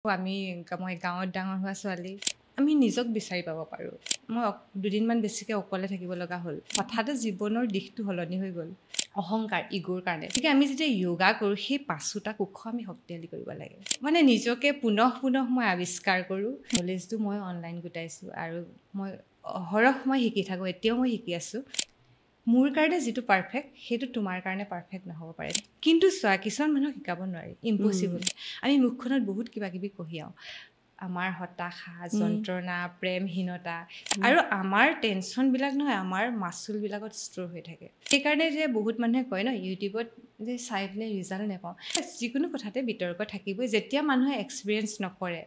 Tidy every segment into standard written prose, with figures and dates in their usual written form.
আমি মই গাঁৱত ডাঙৰ হোৱা ছোৱালী আমি নিজক বিচাৰি পাব পাৰোঁ মই দুদিনমান বেছিকৈ অকলে থাকিব লগা হ'ল হঠাতে জীৱনৰ দিশটো সলনি হৈ গ'ল অহংকাৰ ইগোৰ কাৰণে গতিকে আমি যেতিয়া য়োগা কৰোঁ সেই পাঁচোটা কোষ আমি শক্তিশালী কৰিব লাগে মানে নিজকে পুনঃ মই আৱিষ্কাৰ কৰোঁ নলেজটো মই অনলাইন গোটাইছোঁ আৰু মই অহৰহ মই শিকি থাকোঁ এতিয়াও মই শিকি আছোঁ মোৰ কাৰণে যিটো পাৰফেক্ট সেইটো তোমাৰ কাৰণে পাৰফেক্ট নহ'ব পাৰে কিন্তু চোৱা কিছুমান মানুহক শিকাব নোৱাৰি ইম্পচিবল আমি মুখখনত বহুত কিবা কিবি কঢ়িয়াওঁ আমাৰ হতাশা যন্ত্ৰণা প্ৰেমহীনতা আৰু আমাৰ টেনশ্যনবিলাক নহয় আমাৰ মাচুলবিলাকত ষ্ট'ৰ হৈ থাকে সেইকাৰণে যে বহুত মানুহে কয় ন ইউটিউবত যে চাই পিনে ৰিজাল্ট নাপাওঁ যিকোনো কথাতে বিতৰ্ক থাকিবই যেতিয়া মানুহে এক্সপিৰিয়েঞ্চ নকৰে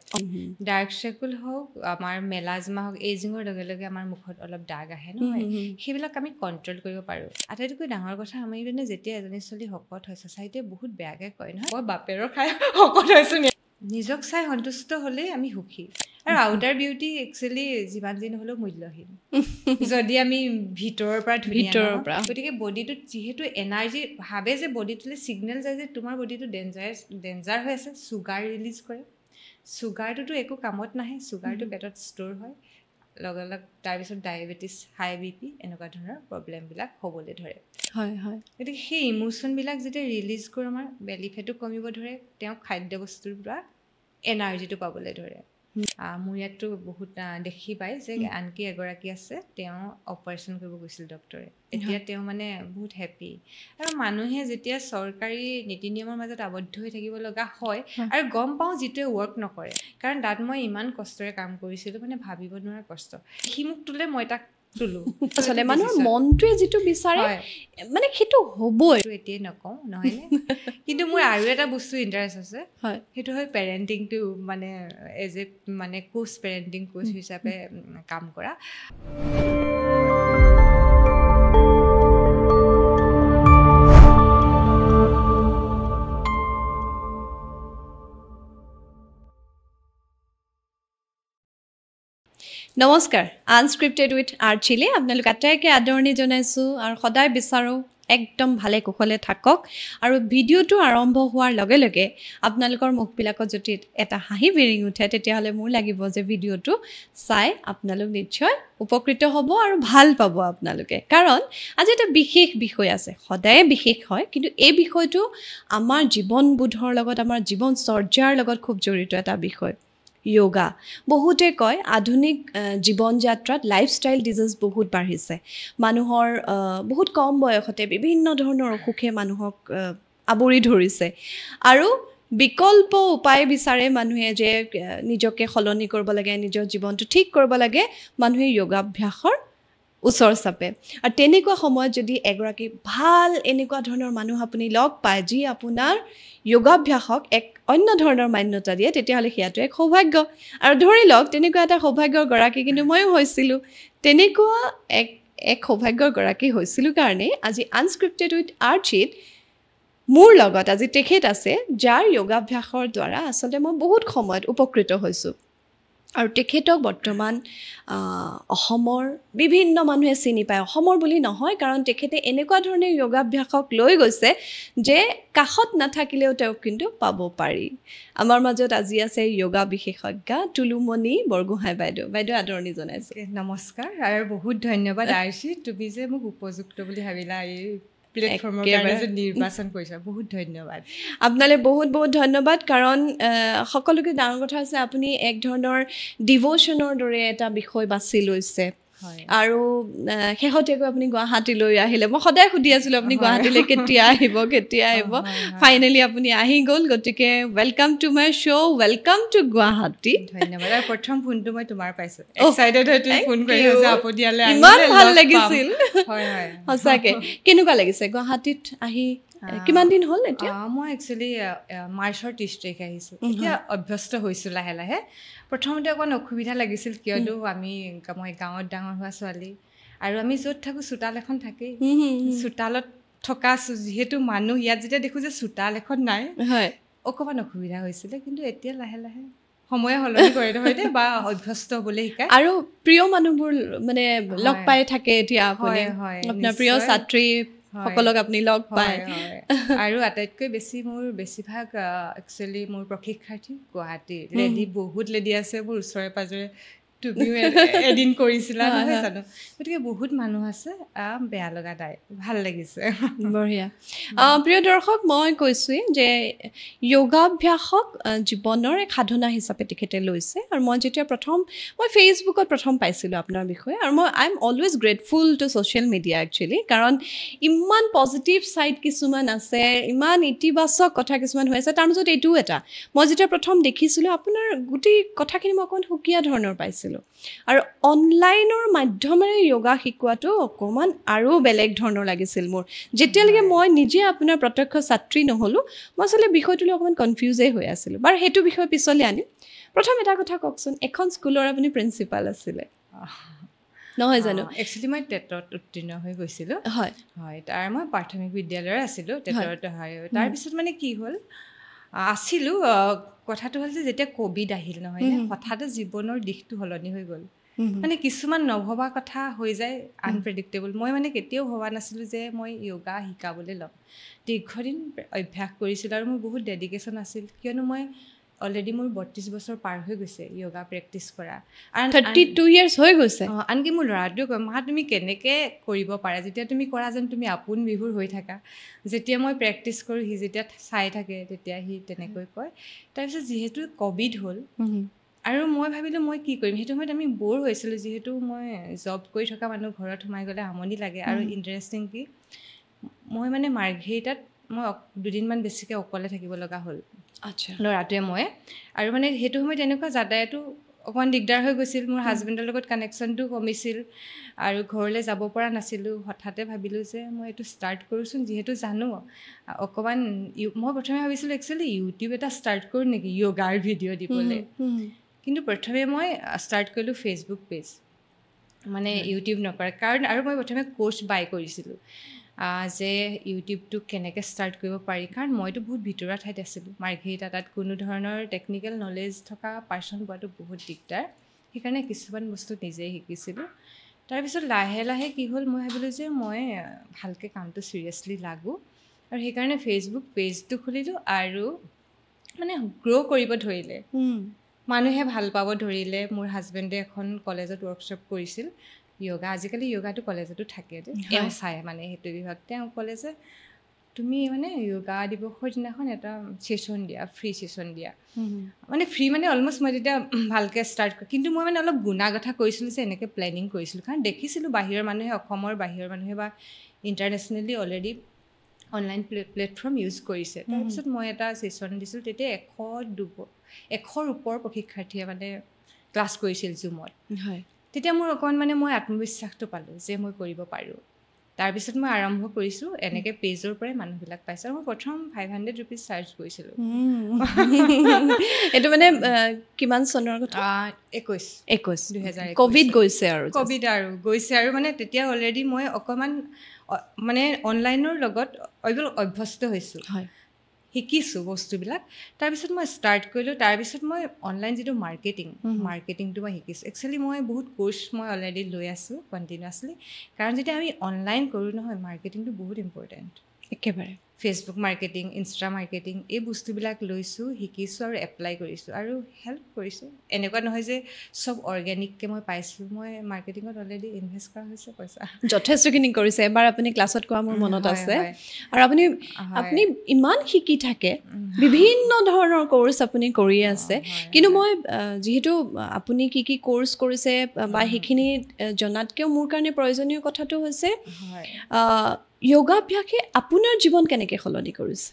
ডাৰ্ক চাৰ্কুল হওক আমাৰ মেলাজমা হওক এজিঙৰ লগে লগে আমাৰ মুখত অলপ দাগ আহে নহয় সেইবিলাক আমি কণ্ট্ৰল কৰিব পাৰোঁ আটাইতকৈ ডাঙৰ কথা আমি মানে যেতিয়া এজনী ছোৱালী শকত হয় ছ'চাইটিয়ে বহুত বেয়াকৈ কয় নহয় মই বাপেৰৰ খাই শকত হৈছোঁ নিজক চাই সন্তুষ্ট হ'লেই আমি সুখী আৰু আউটাৰ বিউটি একচুৱেলি যিমান যি নহ'লেও মূল্যহীন যদি আমি ভিতৰৰ পৰা গতিকে বডিটোত যিহেতু এনাৰ্জি ভাবে যে বডিটোলৈ ছিগনেল যায় যে তোমাৰ বডিটো ডেঞ্জাৰ হৈ আছে চুগাৰ ৰিলিজ কৰে চুগাৰটোতো একো কামত নাহে চুগাৰটো পেটত ষ্ট'ৰ হয় লগে লগে তাৰপিছত ডায়েবেটিছ হাই বিপি এনেকুৱা ধৰণৰ প্ৰব্লেমবিলাক হ'বলৈ ধৰে হয় হয় গতিকে সেই ইম'শ্যনবিলাক যেতিয়া ৰিলিজ কৰোঁ আমাৰ বেলি ফেটো কমিব ধৰে তেওঁ খাদ্যবস্তুৰ পৰা এনাৰ্জিটো পাবলৈ ধৰে মোৰ ইয়াততো বহুত দেখি পায় যে আনকি এগৰাকী আছে তেওঁ অপাৰেশ্যন কৰিব গৈছিল ডক্টৰে এতিয়া তেওঁ মানে বহুত হেপী আৰু মানুহে যেতিয়া চৰকাৰী নীতি নিয়মৰ মাজত আবদ্ধ হৈ থাকিব লগা হয় আৰু গম পাওঁ যিটোৱে ৱৰ্ক নকৰে কাৰণ তাত মই ইমান কষ্টৰে কাম কৰিছিলোঁ মানে ভাবিব নোৱাৰা কষ্ট সি মোক তোলে মই তাক তুলো আচলতে মানুহৰ মনটোৱে যিটো বিচাৰে মানে সেইটো হ'বই এতিয়াই নকওঁ নহয়নে কিন্তু মোৰ আৰু এটা বস্তু ইণ্টাৰেষ্ট আছে সেইটো হয় পেৰেণ্টিংটো মানে এজ এ মানে কোচ পেৰেণ্টিং কোচ হিচাপে কাম কৰা নমস্কাৰ আনস্ক্ৰিপ্টেড উইথ আৰ্চিলে আপোনালোক আটাইকে আদৰণি জনাইছোঁ আৰু সদায় বিচাৰোঁ একদম ভালে কুশলে থাকক আৰু ভিডিঅ'টো আৰম্ভ হোৱাৰ লগে লগে আপোনালোকৰ মুখবিলাকত যদি এটা হাঁহি বিৰিঙি উঠে তেতিয়াহ'লে মোৰ লাগিব যে ভিডিঅ'টো চাই আপোনালোক নিশ্চয় উপকৃত হ'ব আৰু ভাল পাব আপোনালোকে কাৰণ আজি এটা বিশেষ বিষয় আছে সদায়ে বিশেষ হয় কিন্তু এই বিষয়টো আমাৰ জীৱনবোধৰ লগত আমাৰ জীৱনচৰ্যাৰ লগত খুব জড়িত এটা বিষয় য়োগা বহুতে কয় আধুনিক জীৱন যাত্ৰাত লাইফষ্টাইল ডিজিজ বহুত বাঢ়িছে মানুহৰ বহুত কম বয়সতে বিভিন্ন ধৰণৰ অসুখে মানুহক আৱৰি ধৰিছে আৰু বিকল্প উপায় বিচাৰে মানুহে যে নিজকে সলনি কৰিব লাগে নিজৰ জীৱনটো ঠিক কৰিব লাগে মানুহে যোগাভ্যাসৰ ওচৰ চাপে আৰু তেনেকুৱা সময়ত যদি এগৰাকী ভাল এনেকুৱা ধৰণৰ মানুহ আপুনি লগ পায় যি আপোনাৰ যোগাভ্যাসক এক অন্য ধৰণৰ মান্যতা দিয়ে তেতিয়াহ'লে সেয়াটো এক সৌভাগ্য আৰু ধৰি লওক তেনেকুৱা এটা সৌভাগ্যৰ গৰাকী কিন্তু ময়ো হৈছিলোঁ তেনেকুৱা এক সৌভাগ্যৰ গৰাকী হৈছিলোঁ কাৰণে আজি আনস্ক্ৰিপ্টেড উইথ আৰ্চিত মোৰ লগত আজি তেখেত আছে যাৰ যোগাভ্যাসৰ দ্বাৰা আচলতে মই বহুত সময়ত উপকৃত হৈছোঁ আৰু তেখেতক বৰ্তমান অসমৰ বিভিন্ন মানুহে চিনি পায় অসমৰ বুলি নহয় কাৰণ তেখেতে এনেকুৱা ধৰণে যোগাভ্যাসক লৈ গৈছে যে কাষত নাথাকিলেও তেওঁক কিন্তু পাব পাৰি আমাৰ মাজত আজি আছে যোগা বিশেষজ্ঞা টুলুমণি বৰগোহাঁই বাইদেউ আদৰণি জনাইছোঁ নমস্কাৰ আৰু বহুত ধন্যবাদ আৰ্চি তুমি যে মোক উপযুক্ত বুলি ভাবিলা এই প্লেটফৰ্মৰ কাৰণে যে নিৰ্বাচন কৰিছা বহুত ধন্যবাদ আপোনালৈ বহুত বহুত ধন্যবাদ কাৰণ সকলোকে ডাঙৰ কথা আছে আপুনি এক ধৰণৰ ডিভ'শ্যনৰ দৰে এটা বিষয় বাছি লৈছে আৰু শেহতীয়াকৈ আপুনি গুৱাহাটীলৈ আহিলে মই সদায় সুধি আছিলোঁ আপুনি গুৱাহাটীলৈ কেতিয়া আহিব ফাইনেলি আপুনি আহি গ'ল গতিকে welcome to my show' welcome to Guwahati ধন্যবাদ আৰু প্ৰথম ফোনটো মই তোমাৰ পাইছোঁ এক্সাইটেড হৈ তুমি ফোন কৰি আছা আপুনিয়ালৈ ইমান ভাল লাগিছিল সঁচাকৈ কেনেকুৱা লাগিছে গুৱাহাটীত আহি কিমান দিন হ'ল এতিয়া মই একচুৱেলি মাৰ্চৰ 30 তাৰিখে আহিছোঁ এতিয়া অভ্যস্ত হৈছোঁ লাহে লাহে প্ৰথমতে অকণ অসুবিধা লাগিছিল কিয়নো মই গাঁৱত ডাঙৰ হোৱা ছোৱালী আৰু আমি য'ত থাকোঁ চোতাল এখন থাকেই চোতালত থকা যিহেতু মানুহ ইয়াত যেতিয়া দেখোঁ যে চোতাল এখন নাই অকণমান অসুবিধা হৈছিলে কিন্তু এতিয়া লাহে লাহে সময়ে সলনি কৰে নহয় দে বা অভ্যস্ত হ'বলৈ শিকায় আৰু প্ৰিয় মানুহবোৰ মানে লগ পাই থাকে এতিয়া আপুনি আপোনাৰ প্ৰিয় ছাত্ৰী সকলক আপুনি লগ পায় আৰু আটাইতকৈ বেছি মোৰ বেছিভাগ একচুৱেলি মোৰ প্ৰশিক্ষাৰ্থী গুৱাহাটী লেডি বহুত লেডি আছে মোৰ ওচৰে পাজৰে তুমিও এদিন কৰিছিলা নহয় জানো গতিকে বহুত মানুহ আছে বেয়া লগা নাই ভাল লাগিছে বঢ়িয়া প্ৰিয় দৰ্শক মই কৈছোঁৱেই যে যোগাভ্যাসক জীৱনৰ এক সাধনা হিচাপে তেখেতে লৈছে আৰু মই যেতিয়া মই ফেচবুকত প্ৰথম পাইছিলোঁ আপোনাৰ বিষয়ে আৰু I am always grateful to social media actually কাৰণ ইমান পজিটিভ ছাইড কিছুমান আছে ইমান ইতিবাচক কথা কিছুমান হৈ আছে তাৰ মাজত এইটোও এটা মই যেতিয়া প্ৰথম দেখিছিলোঁ আপোনাৰ গোটেই কথাখিনি মই অকণমান সুকীয়া ধৰণৰ পাইছিলোঁ আৰু অনলাইনৰ মাধ্যমেৰে যোগা শিকোৱাটো অকণমান আৰু বেলেগ ধৰণৰ লাগিছিল মোৰ যেতিয়ালৈকে মই নিজে আপোনাৰ প্ৰত্যক্ষ ছাত্ৰী নহ'লোঁ মই আচলতে বিষয়টোলৈ অকণমান কনফিউজেই হৈ আছিলোঁ বাৰু সেইটো বিষয় পিছলৈ আনিম প্ৰথম এটা কথা কওকচোন এখন স্কুলৰ আপুনি প্ৰিন্সিপাল আছিলে নহয় জানো একচুৱেলি মই টেটত উত্তীৰ্ণ হৈ গৈছিলোঁ হয় হয় তাৰ মই প্ৰাথমিক বিদ্যালয়ৰ আছিলোঁ টেটত হয় তাৰপিছত মানে কি হ'ল আছিলোঁ কথাটো হ'ল যে যেতিয়া ক'ভিড আহিল নহয় হঠাতে জীৱনৰ দিশটো সলনি হৈ গ'ল মানে কিছুমান নভবা কথা হৈ যায় আনপ্ৰেডিক্টেবল মই মানে কেতিয়াও ভবা নাছিলোঁ যে মই য়োগা শিকাবলৈ ল'ম দীৰ্ঘদিন অভ্যাস কৰিছিলোঁ আৰু মোৰ বহুত ডেডিকেশ্যন আছিল কিয়নো মই অলৰেডি মোৰ ৩২ বছৰ পাৰ হৈ গৈছে য়োগা প্ৰেক্টিছ কৰা 32 ইয়াৰ্ছ হৈ গৈছে আনকি মোৰ ল'ৰাটোৱে কয় মা তুমি কেনেকৈ কৰিব পাৰা যেতিয়া তুমি কৰা যেন তুমি আপোন বিভোৰ হৈ থাকা যেতিয়া মই প্ৰেক্টিছ কৰোঁ সি যেতিয়া চাই থাকে তেতিয়া সি তেনেকৈ কয় তাৰপিছত যিহেতু ক'ভিড হ'ল আৰু মই ভাবিলোঁ মই কি কৰিম সেইটো সময়ত আমি ব'ৰ হৈছিলোঁ যিহেতু মই জব কৰি থকা মানুহ ঘৰত সোমাই গ'লে আমনি লাগে আৰু ইণ্টাৰেষ্টিং কি মই মানে মাৰ্ঘেৰিটাত মই দুদিনমান বেছিকৈ অকলে থাকিব লগা হ'ল আচ্ছা ল'ৰাটোৱে মই আৰু মানে সেইটো সময়ত এনেকুৱা যাতায়াতো অকণমান দিগদাৰ হৈ গৈছিল মোৰ হাজবেণ্ডৰ লগত কানেকশ্যনটো কমিছিল আৰু ঘৰলৈ যাব পৰা নাছিলোঁ হঠাতে ভাবিলোঁ যে মই এইটো ষ্টাৰ্ট কৰোঁচোন যিহেতু জানো অকণমান মই প্ৰথমে ভাবিছিলোঁ একচুৱেলি ইউটিউব এটা ষ্টাৰ্ট কৰোঁ নেকি য়োগাৰ ভিডিঅ' দিবলৈ কিন্তু প্ৰথমে মই ষ্টাৰ্ট কৰিলোঁ ফেচবুক পেজ মানে ইউটিউব নকৰা কাৰণ আৰু মই প্ৰথমে কোৰ্চ বাই কৰিছিলোঁ যে ইউটিউবটো কেনেকৈ ষ্টাৰ্ট কৰিব পাৰি কাৰণ মইতো বহুত ভিতৰুৱা ঠাইত আছিলোঁ মাৰ্ঘেৰিটা তাত কোনো ধৰণৰ টেকনিকেল নলেজ থকা পাৰ্চন পোৱাটো বহুত দিগদাৰ সেইকাৰণে কিছুমান বস্তু নিজেই শিকিছিলোঁ তাৰপিছত লাহে লাহে কি হ'ল মই ভাবিলোঁ যে মই ভালকৈ কামটো ছিৰিয়াছলি লাগোঁ আৰু সেইকাৰণে ফেচবুক পেজটো খুলিলোঁ আৰু মানে গ্ৰ' কৰিব ধৰিলে মানুহে ভাল পাব ধৰিলে মোৰ হাজবেণ্ডে এখন কলেজত ৱৰ্কশ্বপ কৰিছিল য়োগা আজিকালি য়োগাটো কলেজতো থাকে তেওঁ চাই মানে সেইটো বিভাগ তেওঁ ক'লে যে তুমি মানে য়োগা দিৱসৰ দিনাখন এটা ছেশ্যন দিয়া ফ্ৰী ছেশ্যন দিয়া মানে ফ্ৰী মানে অলমষ্ট মই তেতিয়া ভালকৈ ষ্টাৰ্ট কিন্তু মই মানে অলপ গুণাগথা কৰিছিলোঁ যে এনেকৈ প্লেনিং কৰিছিলোঁ কাৰণ দেখিছিলোঁ বাহিৰৰ মানুহে অসমৰ বাহিৰৰ মানুহে বা ইণ্টাৰনেশ্যনেলি অলৰেডি অনলাইন প্লেটফৰ্ম ইউজ কৰিছে তাৰপিছত মই এটা ছেশ্যন দিছিলোঁ তেতিয়া 100ৰ ওপৰ প্ৰশিক্ষাৰ্থীয়ে মানে ক্লাছ কৰিছিল জুমত হয় তেতিয়া মোৰ অকণমান মানে মই আত্মবিশ্বাসটো পালোঁ যে মই কৰিব পাৰোঁ তাৰপিছত মই আৰম্ভ কৰিছোঁ এনেকৈ পেজৰ পৰাই মানুহবিলাক পাইছোঁ আৰু মই প্ৰথম 500 ৰুপিজ চাৰ্জ কৰিছিলোঁ এইটো মানে কিমান চনৰ কথা 21 ক'ভিড গৈছে আৰু গৈছে আৰু মানে তেতিয়া অলৰেডি মই অকণমান মানে অনলাইনৰ লগত অভ্যস্ত হৈছোঁ শিকিছোঁ বস্তুবিলাক তাৰপিছত মই ষ্টাৰ্ট কৰিলোঁ তাৰপিছত মই অনলাইন যিটো মাৰ্কেটিংটো মই শিকিছোঁ একচুৱেলি মই বহুত কোৰ্চ মই অলৰেডি লৈ আছোঁ কণ্টিনিউৱাছলি কাৰণ যেতিয়া আমি অনলাইন কৰোঁ নহয় মাৰ্কেটিংটো বহুত ইম্পৰ্টেণ্ট একেবাৰে ফেচবুক মাৰ্কেটিং ইনষ্টা মাৰ্কেটিং এই বস্তুবিলাক লৈছোঁ শিকিছোঁ আৰু এপ্লাই কৰিছোঁ আৰু হেল্প কৰিছোঁ এনেকুৱা নহয় যে চব অৰ্গেনিককৈ মই পাইছোঁ মই মাৰ্কেটিঙত অলৰেডি ইনভেষ্ট কৰা হৈছে পইচা যথেষ্টখিনি কৰিছে এবাৰ আপুনি ক্লাছত কোৱা মোৰ মনত আছে আৰু আপুনি ইমান শিকি থাকে বিভিন্ন ধৰণৰ কোৰ্চ আপুনি কৰি আছে কিন্তু মই যিহেতু আপুনি কি কি কোৰ্চ কৰিছে বা সেইখিনি জনাতকৈও মোৰ কাৰণে প্ৰয়োজনীয় কথাটো হৈছে যোগাভ্যাসে আপোনাৰ জীৱন কেনেকৈ সলনি কৰিছে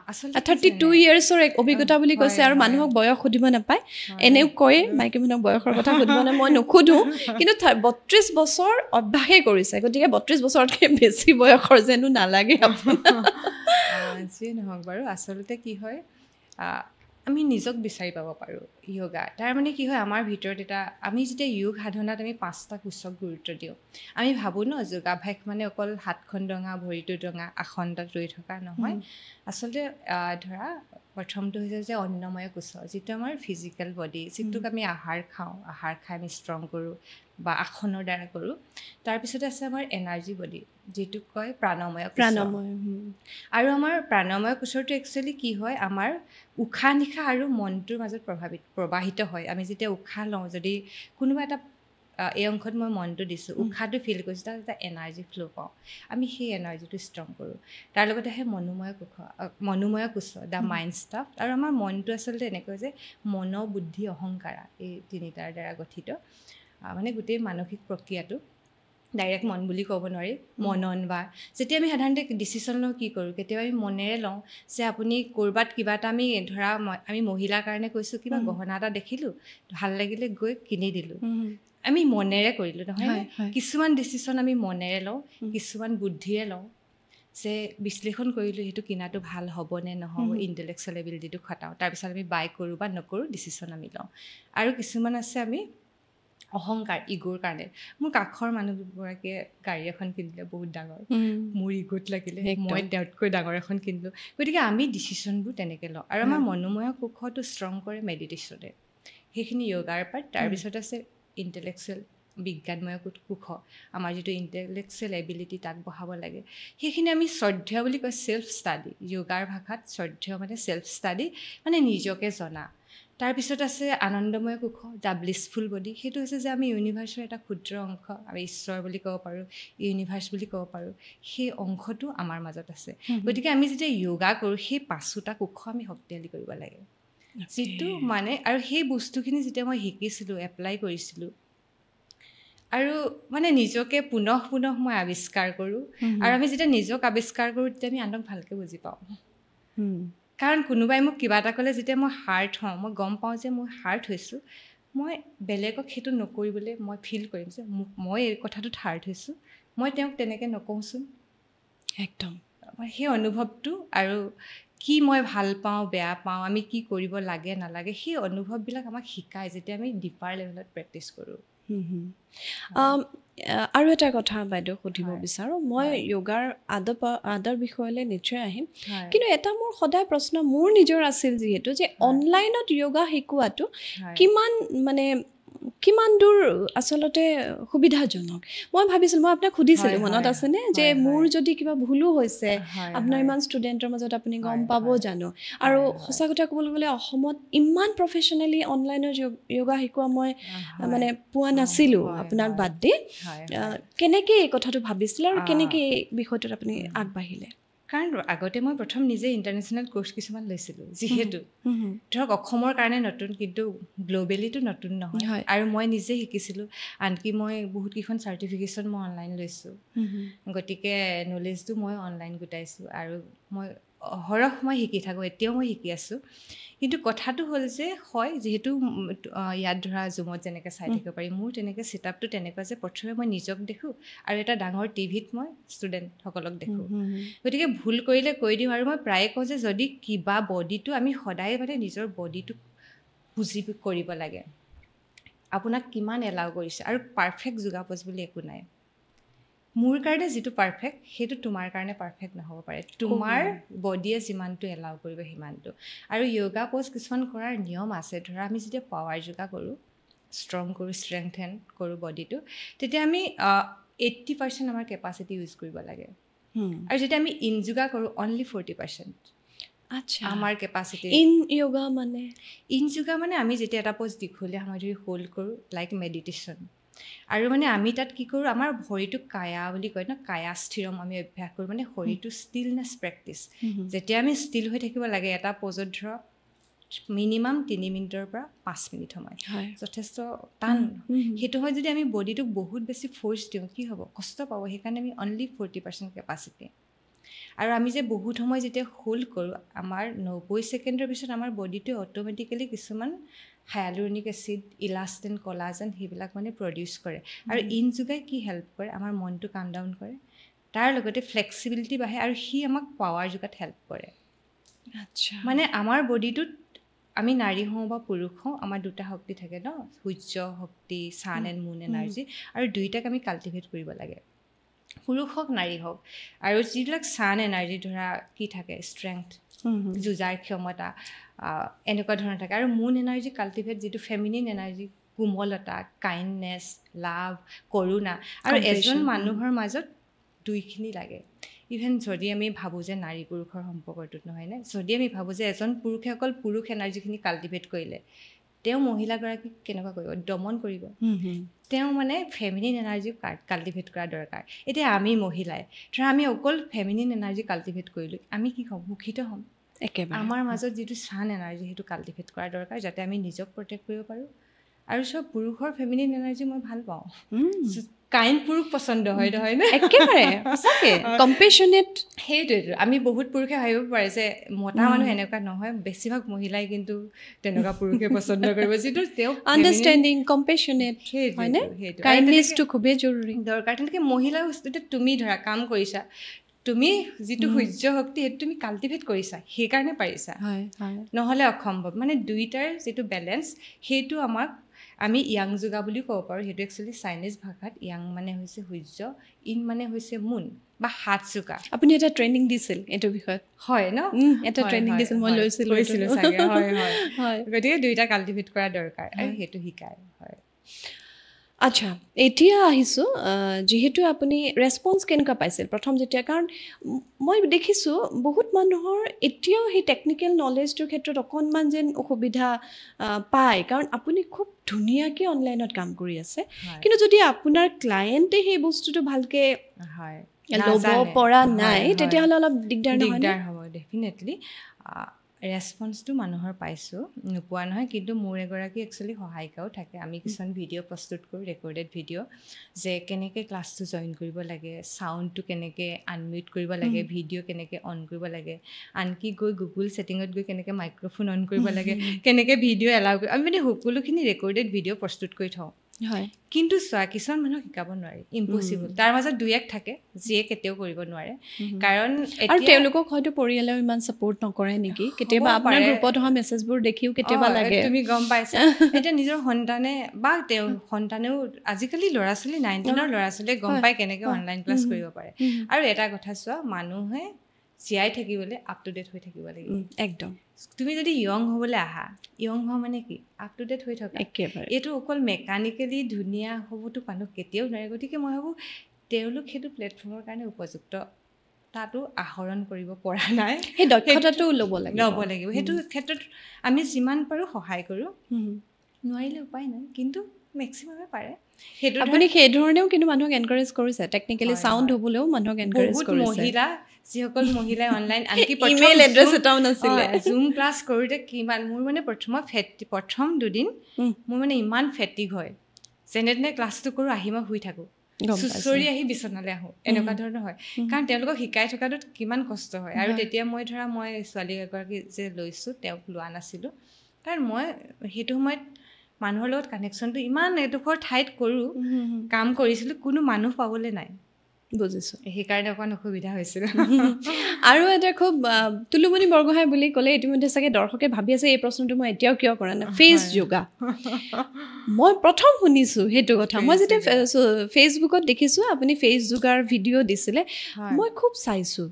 আচলতে 32 ইয়াৰ্ছৰ এক অভিজ্ঞতা বুলি কৈছে আৰু মানুহক বয়স সুধিব নাপায় এনেও কয় মাইকী মানুহক বয়সৰ কথা সুধিব নাই মই নুসুধোঁ কিন্তু 32 বছৰ অভ্যাসেই কৰিছে গতিকে 32 বছৰতকৈ বেছি বয়সৰ যেনো নালাগে যিয়ে নহওক বাৰু আচলতে কি হয় আমি নিজক বিচাৰি পাব পাৰোঁ য়োগা তাৰমানে কি হয় আমাৰ ভিতৰত এটা আমি যেতিয়া যোগ সাধনাত আমি 5টা কোচক গুৰুত্ব দিওঁ আমি ভাবোঁ ন যোগাভ্যাস মানে অকল হাতখন ডঙা ভৰিটো ডঙা আসন তাত ৰৈ থকা নহয় আচলতে ধৰা প্ৰথমটো হৈছে যে অন্নময় কোষ, যিটো আমাৰ ফিজিকেল বডি, যিটোক আমি আহাৰ খাওঁ, আহাৰ খাই আমি ষ্ট্ৰং কৰোঁ বা আসনৰ দ্বাৰা কৰোঁ। তাৰপিছতে আছে আমাৰ এনাৰ্জি বডি, যিটোক কয় প্ৰাণময় কোষ। আৰু আমাৰ প্ৰাণময় কোষৰটো একচুৱেলি কি হয়, আমাৰ উশাহ নিশাহ আৰু মনটোৰ মাজত প্ৰবাহিত হয়। আমি যেতিয়া উশাহ লওঁ, যদি কোনোবা এটা এই অংশত মই মনটো দিছোঁ, উশাহটো ফিল কৰিছোঁ, তাত এটা এনাৰ্জি ফ্ল' পাওঁ, আমি সেই এনাৰ্জিটো ষ্ট্ৰং কৰোঁ। তাৰ লগতে আহে মনোময় কোষ, দ্য মাইণ্ড ষ্টাফ। আৰু আমাৰ মনটো আচলতে এনেকৈ যে মন, বুদ্ধি, অহংকাৰা, এই তিনিটাৰ দ্বাৰা গঠিত। মানে গোটেই মানসিক প্ৰক্ৰিয়াটো ডাইৰেক্ট মন বুলি ক'ব নোৱাৰি, মনন বা যেতিয়া আমি সাধাৰণতে ডিচিশ্যন লওঁ কি কৰোঁ, কেতিয়াবা আমি মনেৰে লওঁ যে আপুনি ক'ৰবাত কিবা এটা আমি মহিলাৰ কাৰণে কৈছোঁ, কিবা গহনা এটা দেখিলোঁ, ভাল লাগিলে গৈ কিনি দিলোঁ, আমি মনেৰে কৰিলোঁ, নহয়? কিছুমান ডিচিশ্যন আমি মনেৰে লওঁ, কিছুমান বুদ্ধিৰে লওঁ, যে বিশ্লেষণ কৰিলোঁ সেইটো কিনাটো ভাল হ'ব নে নহ'ব, ইণ্টেলেকচুৱেল এবিলিটিটো খটাওঁ, তাৰপিছত আমি বাই কৰোঁ বা নকৰোঁ, ডিচিশ্যন আমি লওঁ। আৰু কিছুমান আছে আমি অহংকাৰ, ইগ'ৰ কাৰণে। মোৰ কাষৰ মানুহগৰাকীয়ে গাড়ী এখন কিনিলে বহুত ডাঙৰ, মোৰ ইগ'ত লাগিলে মই তেওঁতকৈ ডাঙৰ এখন কিনিলোঁ। গতিকে আমি ডিচিশ্যনবোৰ তেনেকৈ লওঁ। আৰু আমাৰ মনোময় কোষটো ষ্ট্ৰং কৰে মেডিটেশ্যনে, সেইখিনি য়োগাৰ পাৰ্ট। তাৰপিছত আছে ইণ্টেলেকচুৱেল বিজ্ঞানময় কোষ, আমাৰ যিটো ইণ্টেলেকচুৱেল এবিলিটি তাক বঢ়াব লাগে, সেইখিনি আমি শ্ৰদ্ধেয় বুলি কয়, ছেল্ফ ষ্টাডি। য়োগাৰ ভাষাত শ্ৰদ্ধেয় মানে ছেল্ফ ষ্টাডি, মানে নিজকে জনা। তাৰপিছত আছে আনন্দময় কোষ, দ্য ব্লিছফুল বডি। সেইটো হৈছে যে আমি ইউনিভাৰ্চৰ এটা ক্ষুদ্ৰ অংশ, আমি ঈশ্বৰ বুলি ক'ব পাৰোঁ, ইউনিভাৰ্চ বুলি ক'ব পাৰোঁ, সেই অংশটো আমাৰ মাজত আছে। গতিকে আমি যেতিয়া য়োগা কৰোঁ, সেই 5টা কোষ আমি শক্তিশালী কৰিব লাগে, যিটো মানে। আৰু সেই বস্তুখিনি যেতিয়া মই শিকিছিলোঁ, এপ্লাই কৰিছিলোঁ, আৰু মানে নিজকে পুনঃ মই আৱিষ্কাৰ কৰোঁ। আৰু আমি যেতিয়া নিজক আৱিষ্কাৰ কৰোঁ, তেতিয়া আমি আনক ভালকৈ বুজি পাওঁ। কাৰণ কোনোবাই মোক কিবা এটা ক'লে, যেতিয়া মই হাৰ্ট হওঁ, মই গম পাওঁ যে মই হাৰ্ট হৈছোঁ, মই বেলেগক সেইটো নকৰিবলৈ মই ফিল কৰিম যে মই এই কথাটোত হাৰ্ট হৈছোঁ, মই তেওঁক তেনেকৈ নকওঁচোন। একদম সেই অনুভৱটো, আৰু কি মই ভাল পাওঁ, বেয়া পাওঁ, আমি কি কৰিব লাগে নালাগে, সেই অনুভৱবিলাক আমাক শিকায় যেতিয়া আমি ডিপাৰ লেভেলত প্ৰেক্টিছ কৰোঁ। আৰু এটা কথা বাইদেউ সুধিব বিচাৰোঁ, মই য়োগাৰ আদৰ বিষয়লৈ নিশ্চয় আহিম, কিন্তু এটা মোৰ সদায় প্ৰশ্ন মোৰ নিজৰ আছিল, যিহেতু যে অনলাইনত য়োগা শিকোৱাটো কিমান দূৰ আচলতে সুবিধাজনক। মই ভাবিছিলোঁ, মই আপোনাক সুধিছিলোঁ, মনত আছেনে, যে মোৰ যদি কিবা ভুলো হৈছে, আপোনাৰ ইমান ষ্টুডেণ্টৰ মাজত আপুনি গম পাব জানো। আৰু সঁচা কথা ক'বলৈ গ'লে অসমত ইমান প্ৰফেচনেলি অনলাইনৰ য়োগা শিকোৱা মই মানে পোৱা নাছিলোঁ, আপোনাক বাদ দি। কেনেকৈ এই কথাটো ভাবিছিলে আৰু কেনেকৈ এই বিষয়টোত আপুনি আগবাঢ়িলে? কাৰণ আগতে মই প্ৰথম নিজে ইণ্টাৰনেশ্যনেল কোৰ্চ কিছুমান লৈছিলোঁ, যিহেতু ধৰক অসমৰ কাৰণে নতুন, কিন্তু গ্ল'বেলিটো নতুন নহয়। আৰু মই নিজে শিকিছিলোঁ, আনকি মই বহুতকেইখন চাৰ্টিফিকেশ্যন মই অনলাইন লৈছোঁ। গতিকে নলেজটো মই অনলাইন গোটাইছোঁ, আৰু মই অহৰহ মই শিকি থাকোঁ, এতিয়াও মই শিকি আছোঁ। কিন্তু কথাটো হ'ল যে যিহেতু ইয়াত ধৰা জুমত যেনেকৈ চাই থাকিব পাৰি, মোৰ তেনেকৈ ছেটআপটো তেনেকুৱা যে প্ৰথমে মই নিজক দেখোঁ, আৰু এটা ডাঙৰ টিভিত মই ষ্টুডেণ্টসকলক দেখোঁ। গতিকে ভুল কৰিলে কৈ দিওঁ। আৰু মই প্ৰায়ে কওঁ যে যদি কিবা বডিটো আমি সদায় মানে নিজৰ বডিটোক বুজি কৰিব লাগে, আপোনাক কিমান এলাউ কৰিছে। আৰু পাৰফেক্ট যোগাপোজ বুলি একো নাই। মোৰ কাৰণে যিটো পাৰফেক্ট, সেইটো তোমাৰ কাৰণে পাৰফেক্ট নহ'ব পাৰে। তোমাৰ বডিয়ে যিমানটো এলাউ কৰিব সিমানটো। আৰু য়োগা প'জ কিছুমান কৰাৰ নিয়ম আছে। ধৰা আমি যেতিয়া পাৱাৰ যোগা কৰোঁ, ষ্ট্ৰং কৰোঁ, ষ্ট্ৰেংথেন কৰোঁ বডিটো, তেতিয়া আমি 80% আমাৰ কেপাচিটি ইউজ কৰিব লাগে। আৰু যেতিয়া আমি ইন যোগা কৰোঁ, অনলি 40%। আচ্ছা, আমাৰ কেপাচিটি। ইন যোগা মানে আমি যেতিয়া এটা প'জ দীঘলীয়া সময় ধৰি হোল্ড কৰোঁ, লাইক মেডিটেশ্যন। আৰু মানে আমি তাত কি কৰোঁ, আমাৰ ভৰিটোক কায়া বুলি কয় ন, কায়া স্থিৰম আমি অভ্যাস কৰোঁ, মানে শৰীৰটো ষ্টিলনেছ প্ৰেক্টিছ। যেতিয়া আমি ষ্টিল হৈ থাকিব লাগে এটা প'জত, ধৰক মিনিমাম 3 মিনিটৰ পৰা 5 মিনিট সময়, যথেষ্ট টান। সেইটো সময়ত যদি আমি বডিটোক বহুত বেছি ফ'ৰ্চ দিওঁ, কি হ'ব, কষ্ট পাব। সেইকাৰণে আমি অনলি 40% কেপাচিটি। আৰু আমি যে বহুত সময় যেতিয়া হোল্ড কৰোঁ, আমাৰ 90 ছেকেণ্ডৰ পিছত আমাৰ বডিটোৱে অট'মেটিকেলি কিছুমান হায়ালুৰনিক এচিড, ইলাষ্টিন, কলাজেন সেইবিলাক মানে প্ৰডিউচ কৰে। আৰু ইন যোগাই কি হেল্প কৰে, আমাৰ মনটো কাম ডাউন কৰে, তাৰ লগতে ফ্লেক্সিবিলিটি বাঢ়ে, আৰু সি আমাক পাৱাৰ যোগাত হেল্প কৰে। আচ্ছা, মানে আমাৰ বডিটোত আমি নাৰী হওঁ বা পুৰুষ হওঁ, আমাৰ দুটা শক্তি থাকে ন, সূৰ্য শক্তি, ছান এণ্ড মুন এনাৰ্জি, আৰু দুইটাক আমি কাল্টিভেট কৰিব লাগে। পুৰুষ হওক নাৰী হওক আৰু যিবিলাক ছান এনাৰ্জি ধৰা কি থাকে ষ্ট্ৰেংথ যুঁজাৰ ক্ষমতা এনেকুৱা ধৰণৰ থাকে আৰু মুন এনাৰ্জি কাল্টিভেট যিটো ফেমিনিন এনাৰ্জি কোমলতা কাইণ্ডনেছ লাভ কৰোণা আৰু এজন মানুহৰ মাজত দুইখিনি লাগে ইভেন যদি আমি ভাবোঁ যে নাৰী পুৰুষৰ সম্পৰ্কটোত নহয়নে যদি আমি ভাবোঁ যে এজন পুৰুষে অকল পুৰুষ এনাৰ্জিখিনি কাল্টিভেট কৰিলে তেওঁ মহিলাগৰাকীক কেনেকুৱা কৰিব দমন কৰিব তেওঁ মানে ফেমিনিন এনাৰ্জি কাল্টিভেট কৰা দৰকাৰ এতিয়া আমি মহিলাই ধৰা আমি অকল ফেমিনিন এনাৰ্জি কাল্টিভেট কৰিলোঁ আমি কি হ'ম সুখিত হ'ম একেবাৰে আমাৰ মাজত যিটো ছান এনাৰ্জি সেইটো কাল্টিভেট কৰা দৰকাৰ যাতে আমি নিজক প্ৰটেক্ট কৰিব পাৰোঁ আৰু চব পুৰুষৰ ফেমিনিন এনাৰ্জি মই ভাল পাওঁ কাইণ্ড পুৰুষ পচন্দ হয় নহয়নে একেবাৰে সঁচাকৈ কম্পেশ্যনেট সেইটোৱেতো আমি বহুত পুৰুষে ভাবিব পাৰে যে মতা মানুহ এনেকুৱা নহয় বেছিভাগ মহিলাই কিন্তু তেনেকুৱা পুৰুষে পচন্দ কৰিব যিটো তেওঁ আণ্ডাৰষ্টেণ্ডিং কম্পেশ্যনেট হয়নে কাইণ্ডনেছটো খুবেই জৰুৰী দৰকাৰ তেনেকৈ মহিলা বস্তুটো তুমি ধৰা কাম কৰিছা তুমি যিটো সূৰ্য শক্তি সেইটো তুমি কাল্টিভেট কৰিছা সেইকাৰণে পাৰিছা নহ'লে অসম্ভৱ মানে দুইটাৰ যিটো বেলেঞ্চ সেইটো আমাক আমি ইয়াং যোগা বুলিও ক'ব পাৰোঁ সেইটো একচুৱেলি চাইনিজ ভাষাত ইয়াং মানে হৈছে সূৰ্য ইন মানে হৈছে মুন বা হাত চোকা আপুনি এটা ট্ৰেইনিং দিছিল এইটো বিষয়ত হয় ন এটা ট্ৰেইনিং দিছিল মই লৈছিলোঁ চাগে হয় গতিকে দুইটা কাল্টিভেট কৰা দৰকাৰ আৰু সেইটো শিকায় হয় আচ্ছা এতিয়া আহিছোঁ যিহেতু আপুনি ৰেছপন্স কেনেকুৱা পাইছিল প্ৰথম যেতিয়া কাৰণ মই দেখিছোঁ বহুত মানুহৰ এতিয়াও সেই টেকনিকেল নলেজটোৰ ক্ষেত্ৰত অকণমান যেন অসুবিধা পায় কাৰণ আপুনি খুব ধুনীয়াকৈ অনলাইনত কাম কৰি আছে কিন্তু যদি আপোনাৰ ক্লায়েণ্টে সেই বস্তুটো ভালকৈ ল'ব পৰা নাই তেতিয়াহ'লে অলপ দিগদাৰ হ'ব ডেফিনেটলি ৰেছপন্সটো মানুহৰ পাইছোঁ নোপোৱা নহয় কিন্তু মোৰ এগৰাকী একচুৱেলি সহায়িকাও থাকে আমি কিছুমান ভিডিঅ' প্ৰস্তুত কৰোঁ ৰেকৰ্ডেড ভিডিঅ' যে কেনেকৈ ক্লাছটো জইন কৰিব লাগে চাউণ্ডটো কেনেকৈ আনমিউট কৰিব লাগে ভিডিঅ' কেনেকৈ অন কৰিব লাগে আনকি গৈ গুগল ছেটিঙত গৈ কেনেকৈ মাইক্ৰফোন অন কৰিব লাগে কেনেকৈ ভিডিঅ' এলাউ কৰিব আমি মানে সকলোখিনি ৰেকৰ্ডেড ভিডিঅ' প্ৰস্তুত কৰি থওঁ হয় কিন্তু চোৱা কিছুমান মানুহক শিকাব নোৱাৰি ইম্পচিবল তাৰ মাজত দুই এক থাকে যিয়ে কেতিয়াও কৰিব নোৱাৰে কাৰণ আৰু তেওঁলোকক হয়তো পৰিয়ালেও ইমান ছাপোৰ্ট নকৰে নেকি কেতিয়াবা আপোনাৰ গ্ৰুপত অহা মেছেজবোৰ দেখিও কেতিয়াবা লাগে তুমি গম পাইছা এতিয়া নিজৰ সন্তানে বা তেওঁ সন্তানেও আজিকালি ল'ৰা ছোৱালী 19ৰ ল'ৰা ছোৱালীয়ে গম পায় কেনেকৈ অনলাইন ক্লাছ কৰিব পাৰে আৰু এটা কথা চোৱা মানুহে জীয়াই থাকিবলৈ আপ টু ডেট হৈ থাকিব লাগিব একদম তুমি যদি য়ং হ'বলৈ আহা য়ং হোৱা মানে কি আপ টু ডেট হৈ থকা একেবাৰে এইটো অকল মেকানিকেলি ধুনীয়া হ'বতো মানুহ কেতিয়াও নোৱাৰে গতিকে মই ভাবোঁ তেওঁলোক সেইটো প্লেটফৰ্মৰ কাৰণে উপযুক্ত তাতো আহৰণ কৰিব পৰা নাই সেই দক্ষতাটো ল'ব লাগিব সেইটো ক্ষেত্ৰত আমি যিমান পাৰোঁ সহায় কৰোঁ নোৱাৰিলে উপায় নাই কিন্তু মেক্সিমামে পাৰে সেইটো আপুনি সেই ধৰণেও কিন্তু মানুহক এনকাৰেজ কৰিছে টেকনিকেলি চাউণ্ড হ'বলেও মানুহক এনকাৰেজ কৰিছে মহিলা যিসকল মহিলাই অনলাইন আনকি ইমেইল এড্ৰেছ এটাও নাছিলে জুম ক্লাছ কৰোঁতে কিমান মোৰ মানে প্ৰথম দুদিন মোৰ মানে ইমান ফেটিক হয় যেনে তেনে ক্লাছটো কৰোঁ আহি মই শুই থাকোঁ চুচৰি আহি বিচনালৈ আহোঁ এনেকুৱা ধৰণৰ হয় কাৰণ তেওঁলোকক শিকাই থকাটোত কিমান কষ্ট হয় আৰু তেতিয়া মই ছোৱালী এগৰাকী যে লৈছোঁ তেওঁক লোৱা নাছিলোঁ কাৰণ মই সেইটো সময়ত মানুহৰ লগত কানেকশ্যনটো ইমান এডোখৰ ঠাইত কৰোঁ কাম কৰিছিলোঁ কোনো মানুহ পাবলৈ নাই বুজিছোঁ সেইকাৰণে অকণ অসুবিধা হৈছিল আৰু এটা খুব তুলুমণি বৰগোহাঁই বুলি ক'লে ইতিমধ্যে চাগে দৰ্শকে ভাবি আছে এই প্ৰশ্নটো মই এতিয়াও কিয় কৰা নাই ফেচ যোগা মই প্ৰথম শুনিছোঁ সেইটো কথা মই যেতিয়া ফেচবুকত দেখিছোঁ আপুনি ফেচ যোগাৰ ভিডিঅ' দিছিলে মই খুব চাইছোঁ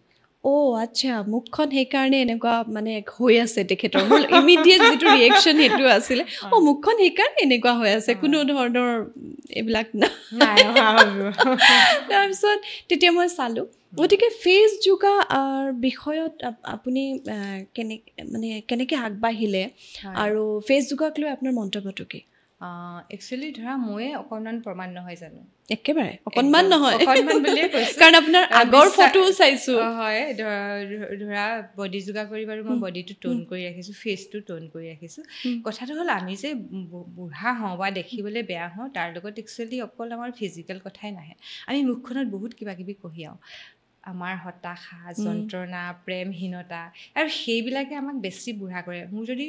আচ্ছা মুখখন সেইকাৰণে এনেকুৱা মানে হৈ আছে তেখেতৰ মোৰ ইমিডিয়েট যিটো ৰিয়েকশ্যন সেইটো আছিলে মুখখন সেইকাৰণে এনেকুৱা হৈ আছে কোনো ধৰণৰ এইবিলাক নাই তাৰপিছত তেতিয়া মই চালোঁ গতিকে ফেচ যোগা বিষয়ত আপুনি কেনেকৈ আগবাঢ়িলে আৰু ফেচ যোগাক লৈ আপোনাৰ মন্তব্যটো কি একচুৱেলি ধৰা ময়ে অকণমান প্ৰমাণ নহয় জানো একেবাৰে অকণমান নহয় অকণমান বুলিয়ে কৈছোঁ কাৰণ আপোনাৰ আগৰ ফটোও চাইছোঁ হয় ধৰা বডি যোগা কৰি বাৰু মই বডিটো টোন কৰি ৰাখিছোঁ ফেচটো টোন কৰি ৰাখিছোঁ কথাটো হ'ল আমি যে বুঢ়া হওঁ বা দেখিবলৈ বেয়া হওঁ তাৰ লগত একচুৱেলি অকল আমাৰ ফিজিকেল কথাই নাহে আমি মুখখনত বহুত কিবা কিবি কঢ়িয়াওঁ আমাৰ হতাশা যন্ত্ৰণা প্ৰেমহীনতা আৰু সেইবিলাকে আমাক বেছি বুঢ়া কৰে মোৰ যদি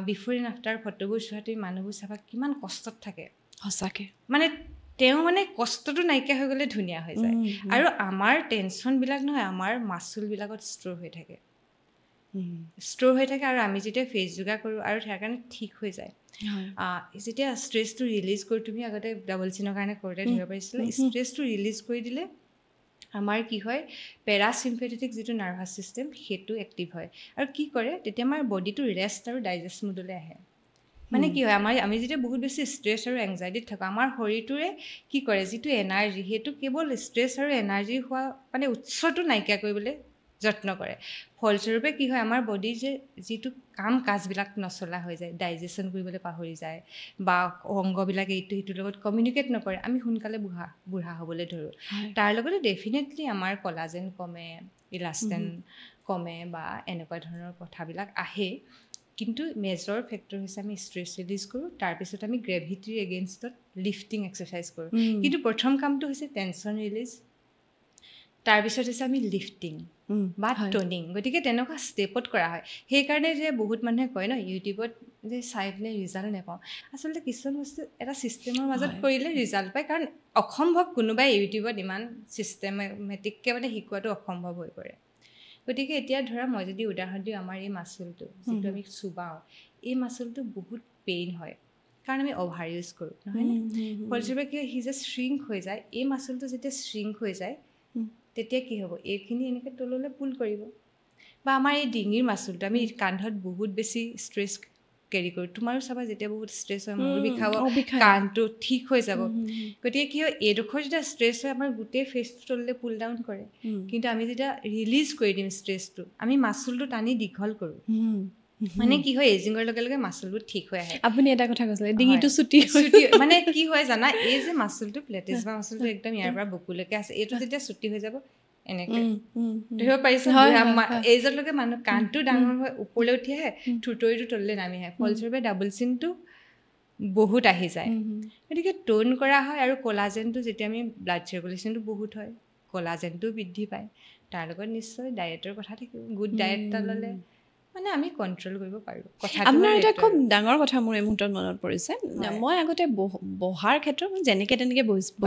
বিফৰ এণ্ড আফটাৰ ফটোবোৰ চোৱা তুমি মানুহবোৰ চাবা কিমান কষ্টত থাকে সঁচাকৈ মানে তেওঁ মানে কষ্টটো নাইকিয়া হৈ গ'লে ধুনীয়া হৈ যায় আৰু আমাৰ টেনশ্যনবিলাক নহয় আমাৰ মাচুলবিলাকত ষ্ট'ৰ হৈ থাকে আৰু আমি যেতিয়া ফেচ যোগা কৰোঁ আৰু তাৰ কাৰণে ঠিক হৈ যায় যেতিয়া ষ্ট্ৰেছটো ৰিলিজ কৰোঁ তুমি আগতে ডাবল চিনৰ কাৰণে কৰোঁতে ধৰিব পাৰিছিলা ষ্ট্ৰেছটো ৰিলিজ কৰি দিলে আমাৰ কি হয় পেৰাচিম্পেথেটিক যিটো নাৰ্ভাছ ছিষ্টেম সেইটো এক্টিভ হয় আৰু কি কৰে তেতিয়া আমাৰ বডিটো ৰেষ্ট আৰু ডাইজেষ্ট মুডলৈ আহে মানে কি হয় আমি যেতিয়া বহুত বেছি ষ্ট্ৰেছ আৰু এংজাইটিত থাকোঁ আমাৰ শৰীৰটোৱে কি কৰে যিটো এনাৰ্জি সেইটো কেৱল ষ্ট্ৰেছ আৰু এনাৰ্জি হোৱা মানে উৎসটো নাইকিয়া কৰিবলৈ যত্ন কৰে ফলস্বৰূপে কি হয় আমাৰ বডিৰ যে যিটো কাম কাজবিলাক নচলা হৈ যায় ডাইজেশ্যন কৰিবলৈ পাহৰি যায় বা অংগবিলাক এইটো সিটোৰ লগত কমিউনিকেট নকৰে আমি সোনকালে বুঢ়া হ'বলৈ ধৰোঁ তাৰ লগতে ডেফিনেটলি আমাৰ কলাজেন কমে ইলাষ্টেন কমে বা এনেকুৱা ধৰণৰ কথাবিলাক আহে কিন্তু মেজৰ ফেক্টৰ হৈছে আমি ষ্ট্ৰেছ ৰিলিজ কৰোঁ তাৰপিছত আমি গ্ৰেভিটিৰ এগেইনষ্টত লিফটিং এক্সাৰচাইজ কৰোঁ কিন্তু প্ৰথম কামটো হৈছে টেনশ্যন ৰিলিজ তাৰপিছত হৈছে আমি লিফটিং বা টনিং গতিকে তেনেকুৱা ষ্টেপত কৰা হয় সেইকাৰণে যে বহুত মানুহে কয় ন ইউটিউবত যে চাই পেলাই ৰিজাল্ট নাপাওঁ আচলতে কিছুমান বস্তু এটা ছিষ্টেমৰ মাজত কৰিলে ৰিজাল্ট পায় কাৰণ অসম্ভৱ কোনোবাই ইউটিউবত ইমান ছিষ্টেমেটিককৈ মানে শিকোৱাটো অসম্ভৱ হৈ পৰে গতিকে এতিয়া ধৰা মই যদি উদাহৰণ দিওঁ আমাৰ এই মাচুলটো যিটো আমি চুবাওঁ এই মাচুলটো বহুত পেইন হয় কাৰণ আমি অভাৰ ইউজ কৰোঁ নহয়নে ফলস্বৰূপে কি হয় সি যে শ্ৰিংক হৈ যায় এই মাচুলটো যেতিয়া শ্ৰিংক হৈ যায় তেতিয়া কি হ'ব এইখিনি এনেকৈ তললৈ পুল কৰিব বা আমাৰ এই ডিঙিৰ মাচুলটো আমি কান্ধত বহুত বেছি ষ্ট্ৰেছ কেৰি কৰোঁ তোমাৰো চাবা যেতিয়া বহুত ষ্ট্ৰেছ হয় মূৰ বিষাব কাণটো ঠিক হৈ যাব গতিকে কি হয় এইডোখৰ যেতিয়া ষ্ট্ৰেছ হয় আমাৰ গোটেই ফেচটো তললৈ পুল ডাউন কৰে কিন্তু আমি যেতিয়া ৰিলিজ কৰি দিম ষ্ট্ৰেছটো আমি মাচুলটো টানি দীঘল কৰোঁ মানে কি হয় এজিঙৰ লগে লগে মাচুলবোৰ ঠিক হৈ আহে আপুনি এটা কথা কৈছিলে ডিঙিটো চুটি মানে কি হয় জানা এই যে মাচুলটো প্লেটিছ বা মাচুলটো একদম ইয়াৰ পৰা বুকুলৈকে আছে এইটো যেতিয়া চুটি হৈ যাব এনেকৈ ধৰিব পাৰিছে এইজলৈকে মানুহ কাণটো ডাঙৰ হৈ ওপৰলৈ উঠি আহে থুতৰিটো তললৈ নামি আহে ফলস্বৰূপে ডাবল চিনটো বহুত আহি যায় গতিকে টোন কৰা হয় আৰু কলাজেনটো যেতিয়া আমি ব্লাড চাৰ্কুলেশ্যনটো বহুত হয় কলাজেনটো বৃদ্ধি পায় তাৰ লগত নিশ্চয় ডায়েটৰ কথা থাকিব গুড ডায়েট এটা ল'লে মানে আমি কণ্ট্ৰল কৰিব পাৰোঁ আপোনাৰ এটা খুব ডাঙৰ কথা মোৰ এই মুহূৰ্তত মনত পৰিছে মই আগতে বহাৰ ক্ষেত্ৰত যেনেকৈ তেনেকৈ বহিছিলোঁ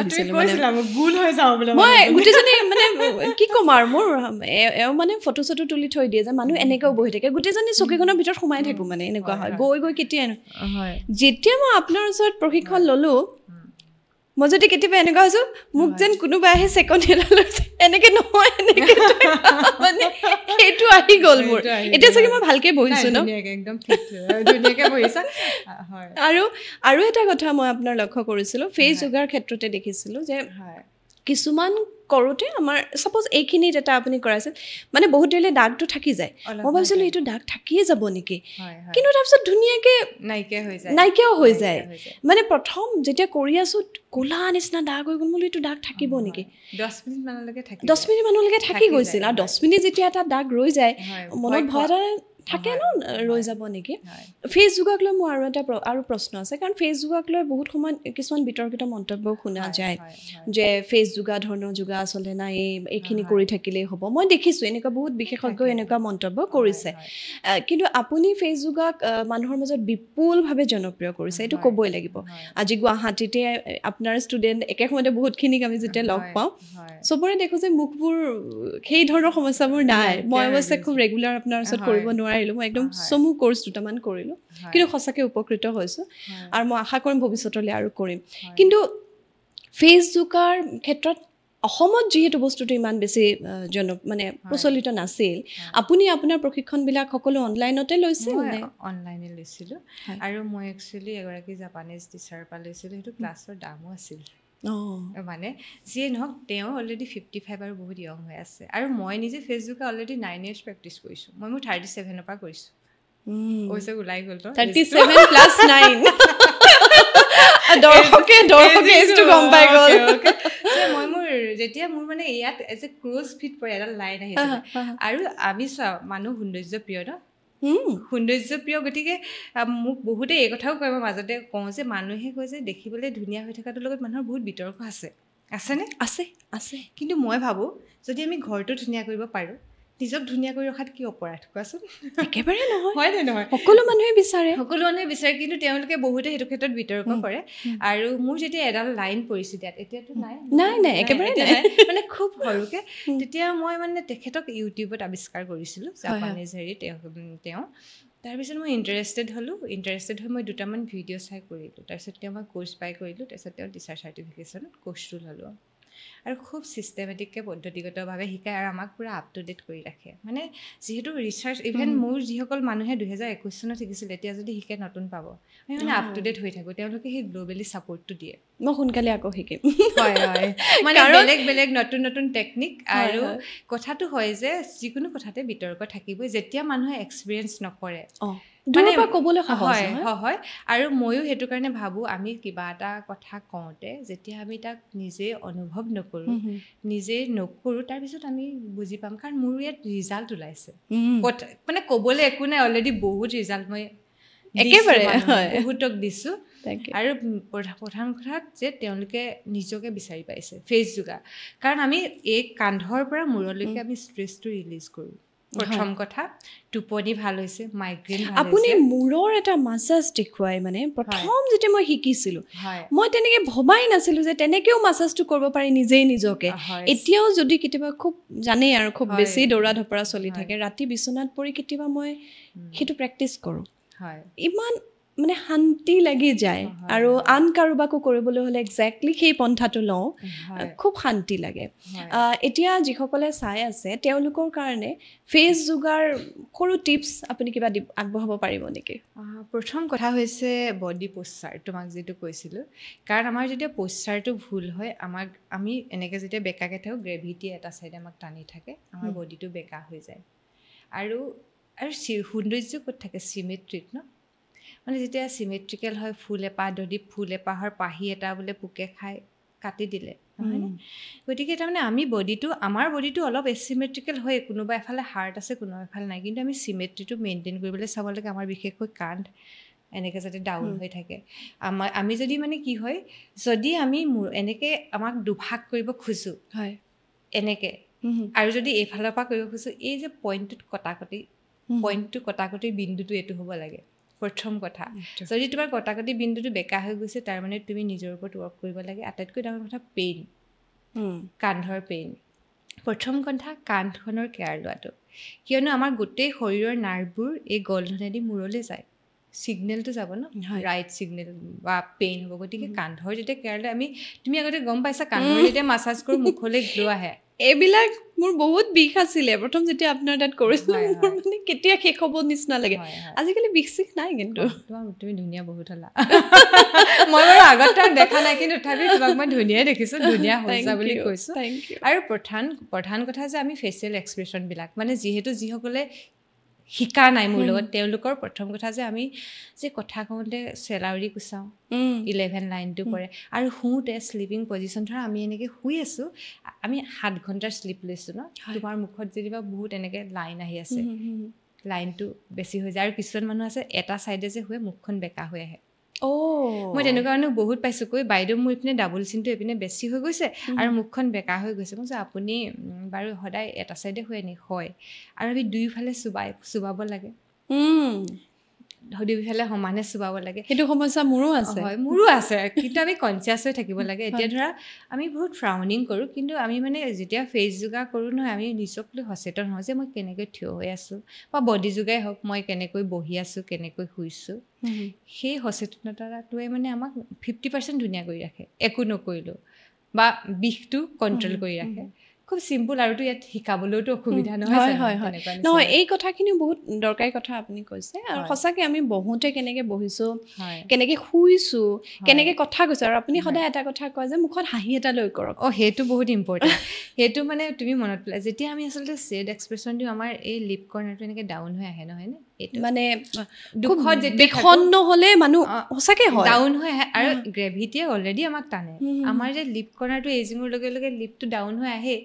মই গোটেইজনী মানে কি ক'ম আৰু মোৰ এওঁ মানে ফটো চটো তুলি থৈ দিয়ে যে মানুহ এনেকৈও বহি থাকে গোটেইজনী চকীখনৰ ভিতৰত সোমাই থাকোঁ মানে এনেকুৱা হয় গৈ কেতিয়া যেতিয়া মই আপোনাৰ ওচৰত প্ৰশিক্ষণ ল'লোঁ মই যদি কেতিয়াবা এনেকুৱা হৈছোঁ মোক যেন কোনোবাই আহি ছেকেণ্ড হেণ্ডলৈ এনেকৈ নহয় এনেকৈ মানে সেইটো আহি গ'ল মোৰ এতিয়া চাগে মই ভালকৈ বহিছোঁ ন একদম ধুনীয়াকৈ বহিছা আৰু এটা কথা মই আপোনাৰ লক্ষ্য কৰিছিলোঁ ফেচ যোগাৰ ক্ষেত্ৰতে দেখিছিলোঁ যে কিছুমান কৰোঁতে আমাৰ ছাপ'জ এইখিনিত এটা আপুনি কৰাইছিল মানে বহুত দেৰিলে দাগটো থাকি যায় মই ভাবিছিলোঁ এইটো দাগ থাকিয়ে যাব নেকি কিন্তু তাৰপিছত ধুনীয়াকৈ নাইকিয়াও হৈ যায় মানে প্ৰথম যেতিয়া কৰি আছোঁ ক'লা নিচিনা দাগ হৈ গ'ল বোলো এইটো দাগ থাকিব নেকি 10 মিনিট মানলৈকে থাকি গৈছিল আৰু 10 মিনিট যেতিয়া এটা দাগ ৰৈ যায় মনত ভয় এটা থাকে ন ৰৈ যাব নেকি ফেচ যোগাক লৈ মোৰ আৰু প্ৰশ্ন আছে কাৰণ ফেচ যোগাক লৈ বহুত সময়ত কিছুমান বিতৰ্কিত মন্তব্য শুনা যায় যে ফেচ যোগা ধৰণৰ যোগা আচলতে নাই এইখিনি কৰি থাকিলেই হ'ব মই দেখিছোঁ এনেকুৱা বহুত বিশেষজ্ঞই এনেকুৱা মন্তব্য কৰিছে কিন্তু আপুনি ফেচ যোগাক মানুহৰ মাজত বিপুলভাৱে জনপ্ৰিয় কৰিছে এইটো ক'বই লাগিব আজি গুৱাহাটীতে আপোনাৰ ষ্টুডেণ্ট একে সময়তে বহুতখিনিক আমি যেতিয়া লগ পাওঁ চবৰে দেখোঁ যে মুখবোৰ সেই ধৰণৰ সমস্যাবোৰ নাই মই অৱশ্যে খুব ৰেগুলাৰ আপোনাৰ ওচৰত কৰিব নোৱাৰিলোঁ মই একদম চমু কোৰ্চ দুটামান কৰিলোঁ কিন্তু সঁচাকৈ উপকৃত হৈছোঁ আৰু মই আশা কৰিম ভৱিষ্যতলৈ আৰু কৰিম কিন্তু ফেচ যোগাৰ ক্ষেত্ৰত অসমত যিহেতু বস্তুটো ইমান বেছি মানে প্ৰচলিত নাছিল আপুনি আপোনাৰ প্ৰশিক্ষণবিলাক সকলো অনলাইনতে লৈছে অনলাইনে লৈছিলোঁ আৰু মই একচুৱেলি এগৰাকী জাপানীজ টিচাৰৰ পৰা লৈছিলোঁ সেইটো ক্লাছৰ দামো আছিল মানে যিয়ে নহওক তেওঁ অলৰেডি 55 আৰু বহুত য়ং হৈ আছে আৰু মই নিজে ফেচবুকে অলৰেডি 9 years প্ৰেক্টিছ কৰিছোঁ মই মোৰ 37ৰ পৰা কৰিছোঁ কৈছে ওলাই গ'ল 37 প্লাছ 9 দৰ্শকে গম পাই গ'ল মই মোৰ যেতিয়া মোৰ মানে ইয়াত এজ এ ক্ৰছ ফিট পৰে এডাল লাইন আহিছিলে আৰু আমি চোৱা মানুহ সৌন্দৰ্যপ্ৰিয় ন সৌন্দৰ্যপ্ৰিয় গতিকে মোক বহুতে এই কথাও কয় মই মাজতে কওঁ যে মানুহে কয় যে দেখিবলৈ ধুনীয়া হৈ থকাটোৰ লগত মানুহৰ বহুত বিতৰ্ক আছেনে আছে কিন্তু মই ভাবোঁ যদি আমি ঘৰটো ধুনীয়া কৰিব পাৰোঁ নিজক ধুনীয়া কৰি ৰখাত কি অপৰাধ কোৱাচোন একেবাৰে নহয় হয় নে নহয় সকলো মানুহে বিচাৰে কিন্তু তেওঁলোকে বহুতে সেইটো ক্ষেত্ৰত বিতৰ্ক কৰে আৰু মোৰ যেতিয়া এডাল লাইন পৰিছিল এতিয়াতো নাই একেবাৰে মানে খুব সৰুকৈ তেতিয়া মই মানে তেখেতক ইউটিউবত আৱিষ্কাৰ কৰিছিলোঁ জাপানীজ তেওঁ তাৰপিছত মই ইণ্টাৰেষ্টেড হৈ মই দুটামান ভিডিঅ' চাই কৰিলোঁ তাৰপিছত মই কোৰ্চ পাই কৰিলোঁ তাৰপিছত তেওঁ টিচাৰ চাৰ্টিফিকেশ্যন কোৰ্চটো ল'লোঁ আৰু খুব ছিষ্টেমেটিককৈ পদ্ধতিগতভাৱে শিকায় আৰু আমাক পূৰা আপ টু ডেট কৰি ৰাখে মানে যিহেতু ৰিচাৰ্চ ইভেন মোৰ যিসকল মানুহে 2021 চনত শিকিছিল এতিয়া যদি শিকে নতুন পাব আমি মানে আপ টু ডেট হৈ থাকোঁ তেওঁলোকে সেই গ্ল'বেলি ছাপৰ্টটো দিয়ে মই সোনকালে আকৌ শিকিম হয় হয় মানে বেলেগ বেলেগ নতুন নতুন টেকনিক আৰু কথাটো হয় যে যিকোনো কথাতে বিতৰ্ক থাকিবই যেতিয়া মানুহে এক্সপিৰিয়েঞ্চ নকৰে মানে ক'বলৈ হয় হয় আৰু ময়ো সেইটো কাৰণে ভাবোঁ আমি কিবা এটা কথা কওঁতে যেতিয়া আমি তাক নিজে অনুভৱ নকৰোঁ নিজে নকৰোঁ তাৰপিছত আমি বুজি পাম কাৰণ মোৰ ইয়াত ৰিজাল্ট ওলাইছে মানে ক'বলৈ একো নাই অলৰেডি বহুত ৰিজাল্ট মই একেবাৰে বহুতক দিছোঁ আৰু প্ৰধান কথা যে তেওঁলোকে নিজকে বিচাৰি পাইছে ফেচ যোগা কাৰণ আমি এই কান্ধৰ পৰা মূৰলৈকে আমি ষ্ট্ৰেছটো ৰিলিজ কৰোঁ প্ৰথম কথা টোপনি ভাল হৈছে মাইগ্ৰেইন ভাল হৈছে আপুনি মূৰৰ এটা মাছাজ দেখুৱাই মানে প্ৰথম যেতিয়া মই শিকিছিলোঁ মই তেনেকৈ ভবাই নাছিলোঁ যে তেনেকৈও মাছাজটো কৰিব পাৰি নিজেই নিজকে এতিয়াও যদি কেতিয়াবা খুব জানেই আৰু খুব বেছি দৌৰা ধপৰা চলি থাকে ৰাতি বিচনাত পৰি কেতিয়াবা মই সেইটো প্ৰেক্টিচ কৰোঁ ইমান মানে শান্তি লাগি যায় আৰু আন কাৰোবাকো কৰিবলৈ হ'লে একজেক্টলি সেই পন্থাটো লওঁ খুব শান্তি লাগে এতিয়া যিসকলে চাই আছে তেওঁলোকৰ কাৰণে ফেচ যোগাৰ সৰু টিপছ আপুনি কিবা আগবঢ়াব পাৰিব নেকি প্ৰথম কথা হৈছে বডি প'শ্চাৰ তোমাক যিটো কৈছিলোঁ কাৰণ আমাৰ যেতিয়া প'শ্চাৰটো ভুল হয় আমি এনেকৈ যেতিয়া বেকাকৈ থাকোঁ গ্ৰেভিটি এটা চাইডে আমাক টানি থাকে আমাৰ বডিটো বেকা হৈ যায় আৰু সৌন্দৰ্য ক'ত থাকে চিমেট্ৰিক ন মানে যেতিয়া চিমেট্ৰিকেল হয় ফুল এপাহ যদি ফুল এপাহৰ পাহি এটা বোলে পোকে খাই কাটি দিলে নহয়নে গতিকে তাৰমানে আমাৰ বডিটো অলপ এচিমেট্ৰিকেল হয় কোনোবা এফালে হাৰ্ট আছে কোনোবা এফালে নাই কিন্তু আমি চিমেট্ৰিটো মেইনটেইন কৰিবলৈ চাব লাগে আমাৰ বিশেষকৈ কান্ধ এনেকৈ যাতে ডাউন হৈ থাকে আমি যদি মানে কি হয় যদি আমি এনেকৈ আমাক দুভাগ কৰিব খোজোঁ হয় এনেকৈ আৰু যদি এইফালৰ পৰা কৰিব খোজোঁ এই যে পইণ্টটো কটাকটিৰ বিন্দুটো এইটো হ'ব লাগে প্ৰথম কথা যদি তোমাৰ কটাকটি বিন্দুটো বেকা হৈ গৈছে তাৰমানে তুমি নিজৰ ওপৰত ৱৰ্ক কৰিব লাগে আটাইতকৈ ডাঙৰ কথা পেইন কান্ধৰ পেইন প্ৰথম কথা কান্ধখনৰ কেয়াৰ লোৱাটো কিয়নো আমাৰ গোটেই শৰীৰৰ নাৰ্ভবোৰ এই গলধনেদি মূৰলৈ যায় ছিগনেলটো যাব ন ৰাইট ছিগনেল বা পেইন হ'ব গতিকে কান্ধৰ যেতিয়া কেয়াৰ লয় তুমি আগতে গম পাইছা কান্ধৰ যেতিয়া মাছাজ কৰোঁ মুখলৈ গ্ল' আহে এইবিলাক মোৰ বহুত বিষ আছিলে প্ৰথম যেতিয়া আপোনাৰ তাত কৰিছিলোঁ মোৰ মানে কেতিয়া শেষ হ'ব নিচিনা লাগে আজিকালি বিষ চিষ নাই কিন্তু তুমি ধুনীয়া বহুত হ'লা মই বাৰু আগত দেখা নাই কিন্তু তথাপি তোমাক মই ধুনীয়াই দেখিছোঁ ধুনীয়া হৈছা বুলি কৈছোঁ আৰু প্ৰধান কথা যে আমি ফেচিয়েল এক্সপ্ৰেশ্যনবিলাক মানে যিহেতু যিসকলে শিকা নাই মোৰ লগত তেওঁলোকৰ প্ৰথম কথা যে আমি যে কথা কওঁতে চেলাউৰি কুচাওঁ 11 লাইনটো পৰে আৰু শুওঁতে শ্লিপিং পজিশ্যন ধৰা আমি এনেকৈ শুই আছোঁ আমি 7 ঘণ্টাৰ শ্লিপ লৈছোঁ ন তোমাৰ মুখত যেনিবা বহুত এনেকৈ লাইন আহি আছে লাইনটো বেছি হৈ যায় আৰু কিছুমান মানুহ আছে এটা ছাইডে যে শুৱে মুখখন বেকা হৈ আহে মই তেনেকুৱা মানুহ বহুত পাইছোঁ কৈ বাইদেউ মোৰ ইপিনে ডাবল চিনটো এইপিনে বেছি হৈ গৈছে আৰু মুখখন বেকা হৈ গৈছে মই যে আপুনি বাৰু সদায় এটা ছাইডে শুৱে নি হয় আৰু আমি দুয়োফালে চুবাব লাগে দুয়োফালে সমানে চুবাব লাগে সেইটো সমস্যা মোৰো আছে হয় মোৰো আছে কিন্তু আমি কনচিয়াছ হৈ থাকিব লাগে এতিয়া ধৰা আমি বহুত ফ্ৰাউনিং কৰোঁ কিন্তু আমি মানে যেতিয়া ফেচ যোগা কৰোঁ নহয় আমি নিজক লৈ সচেতন হওঁ যে মই কেনেকৈ থিয় হৈ আছোঁ বা বডি যোগাই হওক মই কেনেকৈ বহি আছোঁ কেনেকৈ শুইছোঁ সেই সচেতনতাটোৱে মানে আমাক 50% ধুনীয়া কৰি ৰাখে একো নকৰিলেও বা বিষটো কণ্ট্ৰল কৰি ৰাখে খুব চিম্পুল আৰুতো ইয়াত শিকাবলৈতো অসুবিধা নহয় নহয় এই কথাখিনি বহুত দৰকাৰী কথা আপুনি কৈছে আৰু সঁচাকৈ আমি বহোঁতে কেনেকৈ বহিছোঁ কেনেকৈ শুইছোঁ কেনেকৈ কথা কৈছোঁ আৰু আপুনি সদায় এটা কথা কয় যে মুখত হাঁহি এটা লৈ কৰক সেইটো বহুত ইম্পৰ্টেণ্ট সেইটো মানে তুমি মনত পেলাই যেতিয়া আমি আচলতে ছেড এক্সপ্ৰেশ্যন দিওঁ আমাৰ এই লিপ কৰ্ণাৰটো এনেকৈ ডাউন হৈ আহে নহয়নে মানে দুখত বিষণ্ণ হ'লে মানুহ সঁচাকৈ হয় ডাউন হৈ আহে আৰু গ্ৰেভিটিয়ে অলৰেডি আমাক টানে আমাৰ যে লিপ কৰ্ণাৰটো এজিঙৰ লগে লগে লিপটো ডাউন হৈ আহে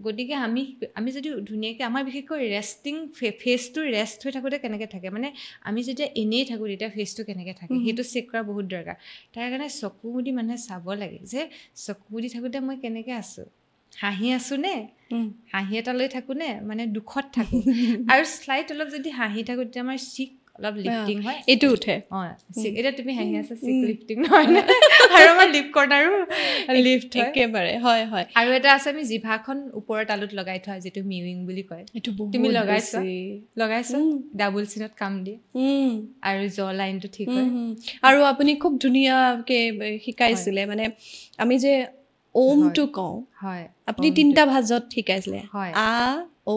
গতিকে আমি যদি ধুনীয়াকৈ আমাৰ বিশেষকৈ ৰেষ্টিং ফেচটো ৰেষ্ট হৈ থাকোঁতে কেনেকৈ থাকে মানে আমি যেতিয়া এনেই থাকোঁ তেতিয়া ফেচটো কেনেকৈ থাকে সেইটো চেক কৰা বহুত দৰকাৰ তাৰ কাৰণে চকু মুদি মানুহে চাব লাগে যে চকু মুদি থাকোঁতে মই কেনেকৈ আছোঁ হাঁহি আছোঁ নে হাঁহি এটা লৈ থাকোঁ নে মানে দুখত থাকোঁ আৰু শ্লাইট অলপ যদি হাঁহি থাকোঁ তেতিয়া আমাৰ চিক অলপ লিফটিং হয় এইটো উঠে এতিয়া তুমি হাঁহি আছা চিক লিফটিং নহয় আৰু আমাৰ লিপ কৰ্ণাৰো লিফ্ট হয় একেবাৰে হয় হয় আৰু এটা আছে আমি জিভাখন ওপৰৰ তালুত লগাই থোৱা যিটো মিউইং বুলি কয় তুমি লগাইছা ডাবল চিনত কাম দিয়ে আৰু জ লাইনটো ঠিক হয় আৰু আপুনি খুব ধুনীয়াকৈ শিকাইছিলে মানে আমি যে ওমটো কওঁ হয় আপুনি 3টা ভাজত শিকাইছিলে হয় আ ও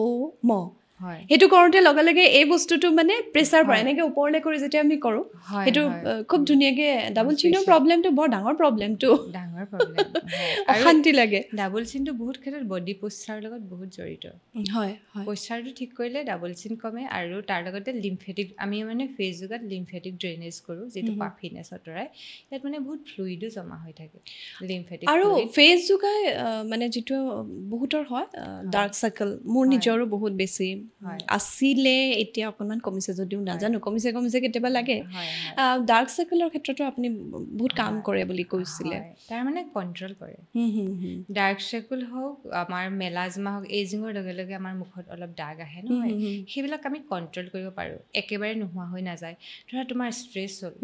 ম হয় হেতু কৰোতে লগে লগে এই বস্তুটো মানে প্ৰেছাৰ পৰে এনেকে ওপৰলে কৰি যেতিয়া আমি কৰো হেতু খুব ধুনীয়াকে ডাবল চিনৰ প্ৰবলেমটো বৰ ডাঙৰ প্ৰবলেমটো ডাঙৰ প্ৰবলেম হয় অশান্তি লাগে ডাবল চিনটো বহুত ক্ষেত্ৰত বডি প'শ্চাৰৰ লগত বহুত জড়িত হয় হয় প'শ্চাৰটো ঠিক কৰিলে ডাবল চিন কমে আৰু তাৰ লগতে লিম্ফেটিক আমি মানে ফেচ যোগাত লিম্ফেটিক ড্ৰেইনেজ কৰোঁ যিটো পাফিনেছ আঁতৰাই ইয়াত মানে বহুত ফ্লুইডো জমা হৈ থাকে লিম্ফেটিক আৰু ফেচ যোগাই মানে যিটো বহুতৰ হয় ডাৰ্ক সাৰ্কেল মোৰ নিজৰো বহুত বেছি আছিলে এতিয়া অকণমান কমিছে যদিও নাজানো কমিছে কেতিয়াবা লাগে ডাৰ্ক সাৰ্কেলৰ ক্ষেত্ৰতো আপুনি বহুত কাম কৰে বুলি কৈছিলে তাৰ মানে কণ্ট্ৰল কৰে ডাৰ্ক সাৰ্কেল হওক আমাৰ মেলাজমা হওক এজিঙৰ লগে লগে আমাৰ মুখত অলপ দাগ আহে নহয় সেইবিলাক আমি কণ্ট্ৰল কৰিব পাৰোঁ একেবাৰে নোহোৱা হৈ নাযায় ধৰা তোমাৰ ষ্ট্ৰেছ হ'ল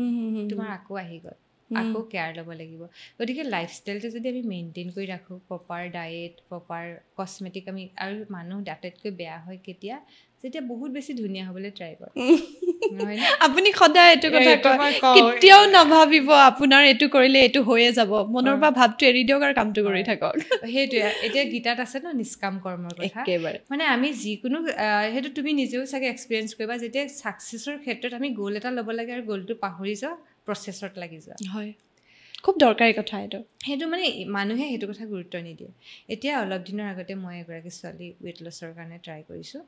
তোমাৰ আকৌ আহি গ'ল আকৌ কেয়াৰ ল'ব লাগিব গতিকে লাইফষ্টাইলটো যদি আমি মেইনটেইন কৰি ৰাখোঁ প্ৰপাৰ ডায়েট প্ৰপাৰ কছমেটিক আমি আৰু মানুহ আটাইতকৈ বেয়া হয় কেতিয়া যেতিয়া বহুত বেছি ধুনীয়া হ'বলৈ ট্ৰাই কৰে আপুনি সদায় এইটো কথা কয় কেতিয়াও নাভাবিব আপোনাৰ এইটো কৰিলে এইটো হৈয়ে যাব মনৰ পৰা ভাৱটো এৰি দিয়ক আৰু কামটো কৰি থাকক সেইটোৱে এতিয়া গীতাত আছে ন নিষ্কাম কৰ্মৰ কথা মানে আমি যিকোনো সেইটো তুমি নিজেও চাগে এক্সপিৰিয়েঞ্চ কৰিবা যেতিয়া ছাকচেছৰ ক্ষেত্ৰত আমি গ'ল এটা ল'ব লাগে আৰু গ'লটো পাহৰি যাওঁ প্ৰচেছত লাগি যোৱা হয় খুব দৰকাৰী কথা এইটো সেইটো মানে মানুহে সেইটো কথা গুৰুত্ব নিদিয়ে এতিয়া অলপ দিনৰ আগতে মই এগৰাকী ছোৱালী ৱেইট লছৰ কাৰণে ট্ৰাই কৰিছোঁ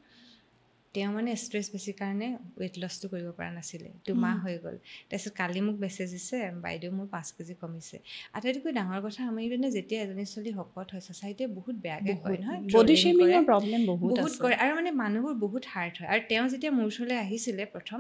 তেওঁ মানে ষ্ট্ৰেছ বেছি কাৰণে ৱেইট লছটো কৰিব পৰা নাছিলে 2 মাহ হৈ গ'ল তাৰপিছত কালি মোক মেছেজ দিছে বাইদেউ মোৰ 5 কেজি কমিছে আটাইতকৈ ডাঙৰ কথা আমি মানে যেতিয়া এজনী ছোৱালী শকত হয় ছ'চাইটিয়ে বহুত বেয়াকৈ কয় নহয় বডি শেমিঙৰ প্ৰব্লেম বহুত কৰে আৰু মানে মানুহবোৰ বহুত হাৰ্ড হয় আৰু তেওঁ যেতিয়া মোৰ ওচৰলৈ আহিছিলে প্ৰথম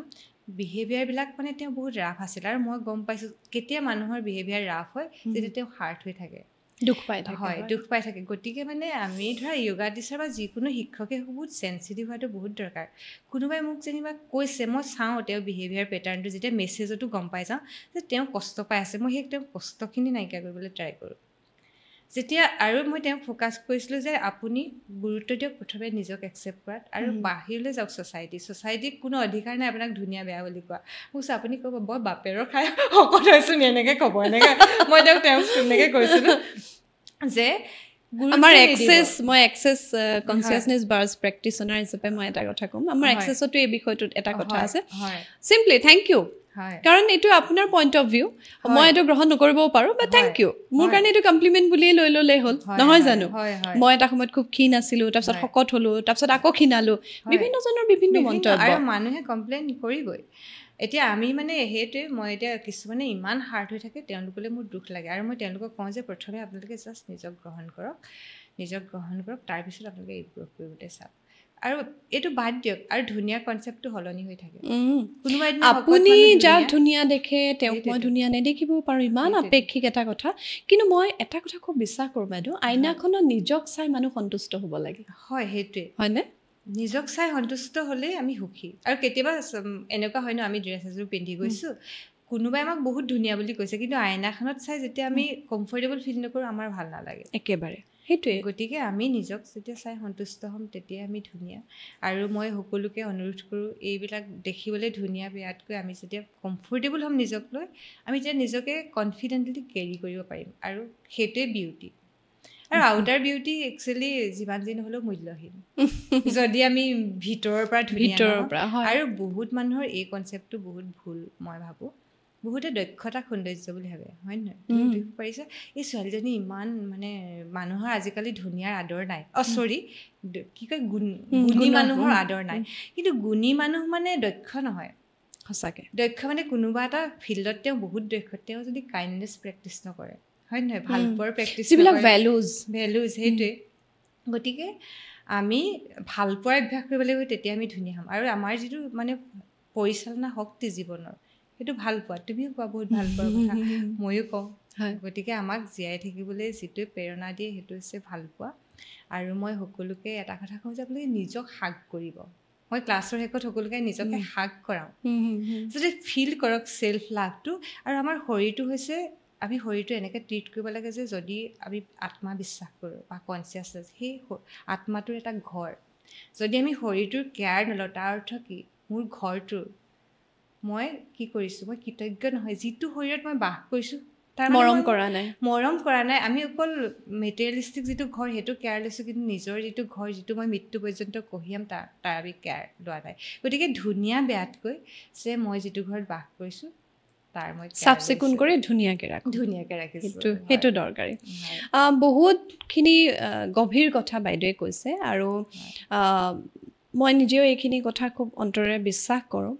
বিহেভিয়াৰবিলাক মানে তেওঁ বহুত ৰাফ আছিল আৰু মই গম পাইছোঁ কেতিয়া মানুহৰ বিহেভিয়াৰ ৰাফ হয় যেতিয়া তেওঁ হাৰ্ড হৈ থাকে দুখ পাই থাকে গতিকে মানে আমি ধৰা য়োগা টিচাৰ বা যিকোনো শিক্ষকে বহুত চেঞ্চিটিভ হোৱাটো বহুত দৰকাৰ কোনোবাই মোক যেনিবা কৈছে মই চাওঁ তেওঁ বিহেভিয়াৰ পেটাৰ্ণটো যেতিয়া মেছেজতো গম পাই যাওঁ যে তেওঁ কষ্ট পাই আছে মই সেই তেওঁ কষ্টখিনি নাইকিয়া কৰিবলৈ ট্ৰাই কৰোঁ যেতিয়া আৰু মই তেওঁক ফ'কাছ কৰিছিলোঁ যে আপুনি গুৰুত্ব দিয়ক প্ৰথমে নিজক একচেপ্ট কৰাত আৰু বাহিৰলৈ যাওক ছ'চাইটিক কোনো অধিকাৰ নাই আপোনাক ধুনীয়া বেয়া বুলি কোৱা মোক আপুনি ক'ব বৰ বাপেৰৰ খাই শকত হৈছোঁ এনেকৈ ক'ব এনেকৈ মই তেওঁক তেনেকৈ কৈছিলোঁ যে আমাৰ মই এক্সেছ কনচিয়াছনেছ বাৰ্ছ প্ৰেক্টিচনাৰ হিচাপে মই এটা কথা ক'ম আমাৰ এক্সেছতো এই বিষয়টোত এটা কথা আছে চিম্পলি থেংক ইউ কাৰণ এইটো আপোনাৰ পইণ্ট অফ ভিউ মই এইটো গ্ৰহণ নকৰিবও পাৰোঁ বা থেংক ইউ মোৰ কাৰণে এইটো কমপ্লিমেণ্ট বুলিয়ে লৈ ল'লেই হ'ল নহয় জানো মই এটা সময়ত খুব ক্ষীণ আছিলোঁ তাৰপিছত শকত হ'লোঁ তাৰপিছত আকৌ ক্ষীণালোঁ বিভিন্নজনৰ বিভিন্ন মন্তব্য আৰু মানুহে কমপ্লেইন কৰিবই এতিয়া আমি মানে সেইটোৱে মই এতিয়া কিছুমানে ইমান হাৰ্ড হৈ থাকে তেওঁলোকলৈ মোৰ দুখ লাগে আৰু মই তেওঁলোকক কওঁ যে প্ৰথমে আপোনালোকে জাষ্ট নিজক গ্ৰহণ কৰক তাৰপিছত আপোনালোকে ইম্প্ৰুভ কৰিবলৈ চাওক আৰু এইটো বাদ দিয়ক আৰু ধুনীয়া কনচেপ্টটো সলনি হৈ থাকে আপুনি যাক ধুনীয়া দেখে তেওঁক মই ধুনীয়া নেদেখিবও পাৰোঁ ইমান আপেক্ষিক এটা কথা কিন্তু মই এটা কথা খুব বিশ্বাস কৰোঁ বাইদেউ আইনাখনত নিজক চাই মানুহ সন্তুষ্ট হ'ব লাগে হয় সেইটোৱে হয়নে নিজক চাই সন্তুষ্ট হ'লেই আমি সুখী আৰু কেতিয়াবা এনেকুৱা হয় ন আমি ড্ৰেছ এযোৰ পিন্ধি গৈছোঁ কোনোবাই আমাক বহুত ধুনীয়া বুলি কৈছে কিন্তু আইনাখনত চাই যেতিয়া আমি কমফৰ্টেবল ফিল নকৰোঁ আমাৰ ভাল নালাগে একেবাৰে সেইটোৱে গতিকে আমি নিজক যেতিয়া চাই সন্তুষ্ট হ'ম তেতিয়াই আমি ধুনীয়া আৰু মই সকলোকে অনুৰোধ কৰোঁ এইবিলাক দেখিবলৈ ধুনীয়া বেয়াতকৈ আমি যেতিয়া কমফৰ্টেবল হ'ম নিজক লৈ আমি তেতিয়া নিজকে কনফিডেণ্টলি কেৰি কৰিব পাৰিম আৰু সেইটোৱে বিউটি আৰু আউটাৰ বিউটি একচুৱেলি যিমান যি নহ'লেও মূল্যহীন যদি আমি ভিতৰৰ পৰা ধুনীয়া আৰু বহুত মানুহৰ এই কনচেপ্টটো বহুত ভুল মই ভাবোঁ বহুতে দক্ষতা সৌন্দৰ্য বুলি ভাবে হয় নহয় তুমি দেখিব পাৰিছা এই ছোৱালীজনী ইমান মানে মানুহৰ আজিকালি ধুনীয়াৰ আদৰ নাই চৰি কি কয় গুণী মানুহৰ আদৰ নাই কিন্তু গুণী মানুহ মানে দক্ষ নহয় সঁচাকৈ দক্ষ মানে কোনোবা এটা ফিল্ডত তেওঁ বহুত দক্ষ তেওঁ যদি কাইণ্ডনেছ প্ৰেক্টিছ নকৰে হয় নহয় ভাল পোৱাৰ প্ৰেক্টিছ যিবিলাক ভেলুজ সেইটোৱে গতিকে আমি ভাল পোৱাৰ অভ্যাস কৰিব লাগিব তেতিয়া আমি ধুনীয়া হ'ম আৰু আমাৰ যিটো মানে পৰিচালনা শক্তি জীৱনৰ সেইটো ভাল পোৱা তুমিও কোৱা বহুত ভাল পোৱাৰ কথা ময়ো কওঁ গতিকে আমাক জীয়াই থাকিবলৈ যিটোৱে প্ৰেৰণা দিয়ে সেইটো হৈছে ভাল পোৱা আৰু মই সকলোকে এটা কথা কওঁ যে আপোনালোকে নিজক হাগ কৰিব মই ক্লাছৰ শেষত সকলোকে নিজকে হাগ কৰাওঁ যাতে ফিল কৰক ছেল্ফ লাভটো আৰু আমাৰ শৰীৰটো হৈছে আমি শৰীৰটো এনেকৈ ট্ৰিট কৰিব লাগে যে যদি আমি আত্মা বিশ্বাস কৰোঁ বা কনচিয়াছনেছ সেই আত্মাটোৰ এটা ঘৰ যদি আমি শৰীৰটোৰ কেয়াৰ নলওঁ তাৰ অৰ্থ কি মোৰ ঘৰটোৰ মই কি কৰিছোঁ মই কৃতজ্ঞ নহয় যিটো শৰীৰত মই বাস কৰিছোঁ মৰম কৰা নাই আমি অকল মেটেৰিয়েলিষ্টিক যিটো ঘৰ সেইটো কেয়াৰ লৈছোঁ কিন্তু নিজৰ যিটো ঘৰ যিটো মই মৃত্যু পৰ্যন্ত কঢ়িয়াম তাৰ আমি কেয়াৰ লোৱা নাই গতিকে ধুনীয়া বেয়াতকৈ যে মই যিটো ঘৰত বাস কৰিছোঁ তাৰ মই চাফ চিকুণ কৰি ধুনীয়াকৈ ৰাখিছোঁ সেইটো দৰকাৰী বহুতখিনি গভীৰ কথা বাইদেৱে কৈছে আৰু মই নিজেও এইখিনি কথা খুব অন্তৰেৰে বিশ্বাস কৰোঁ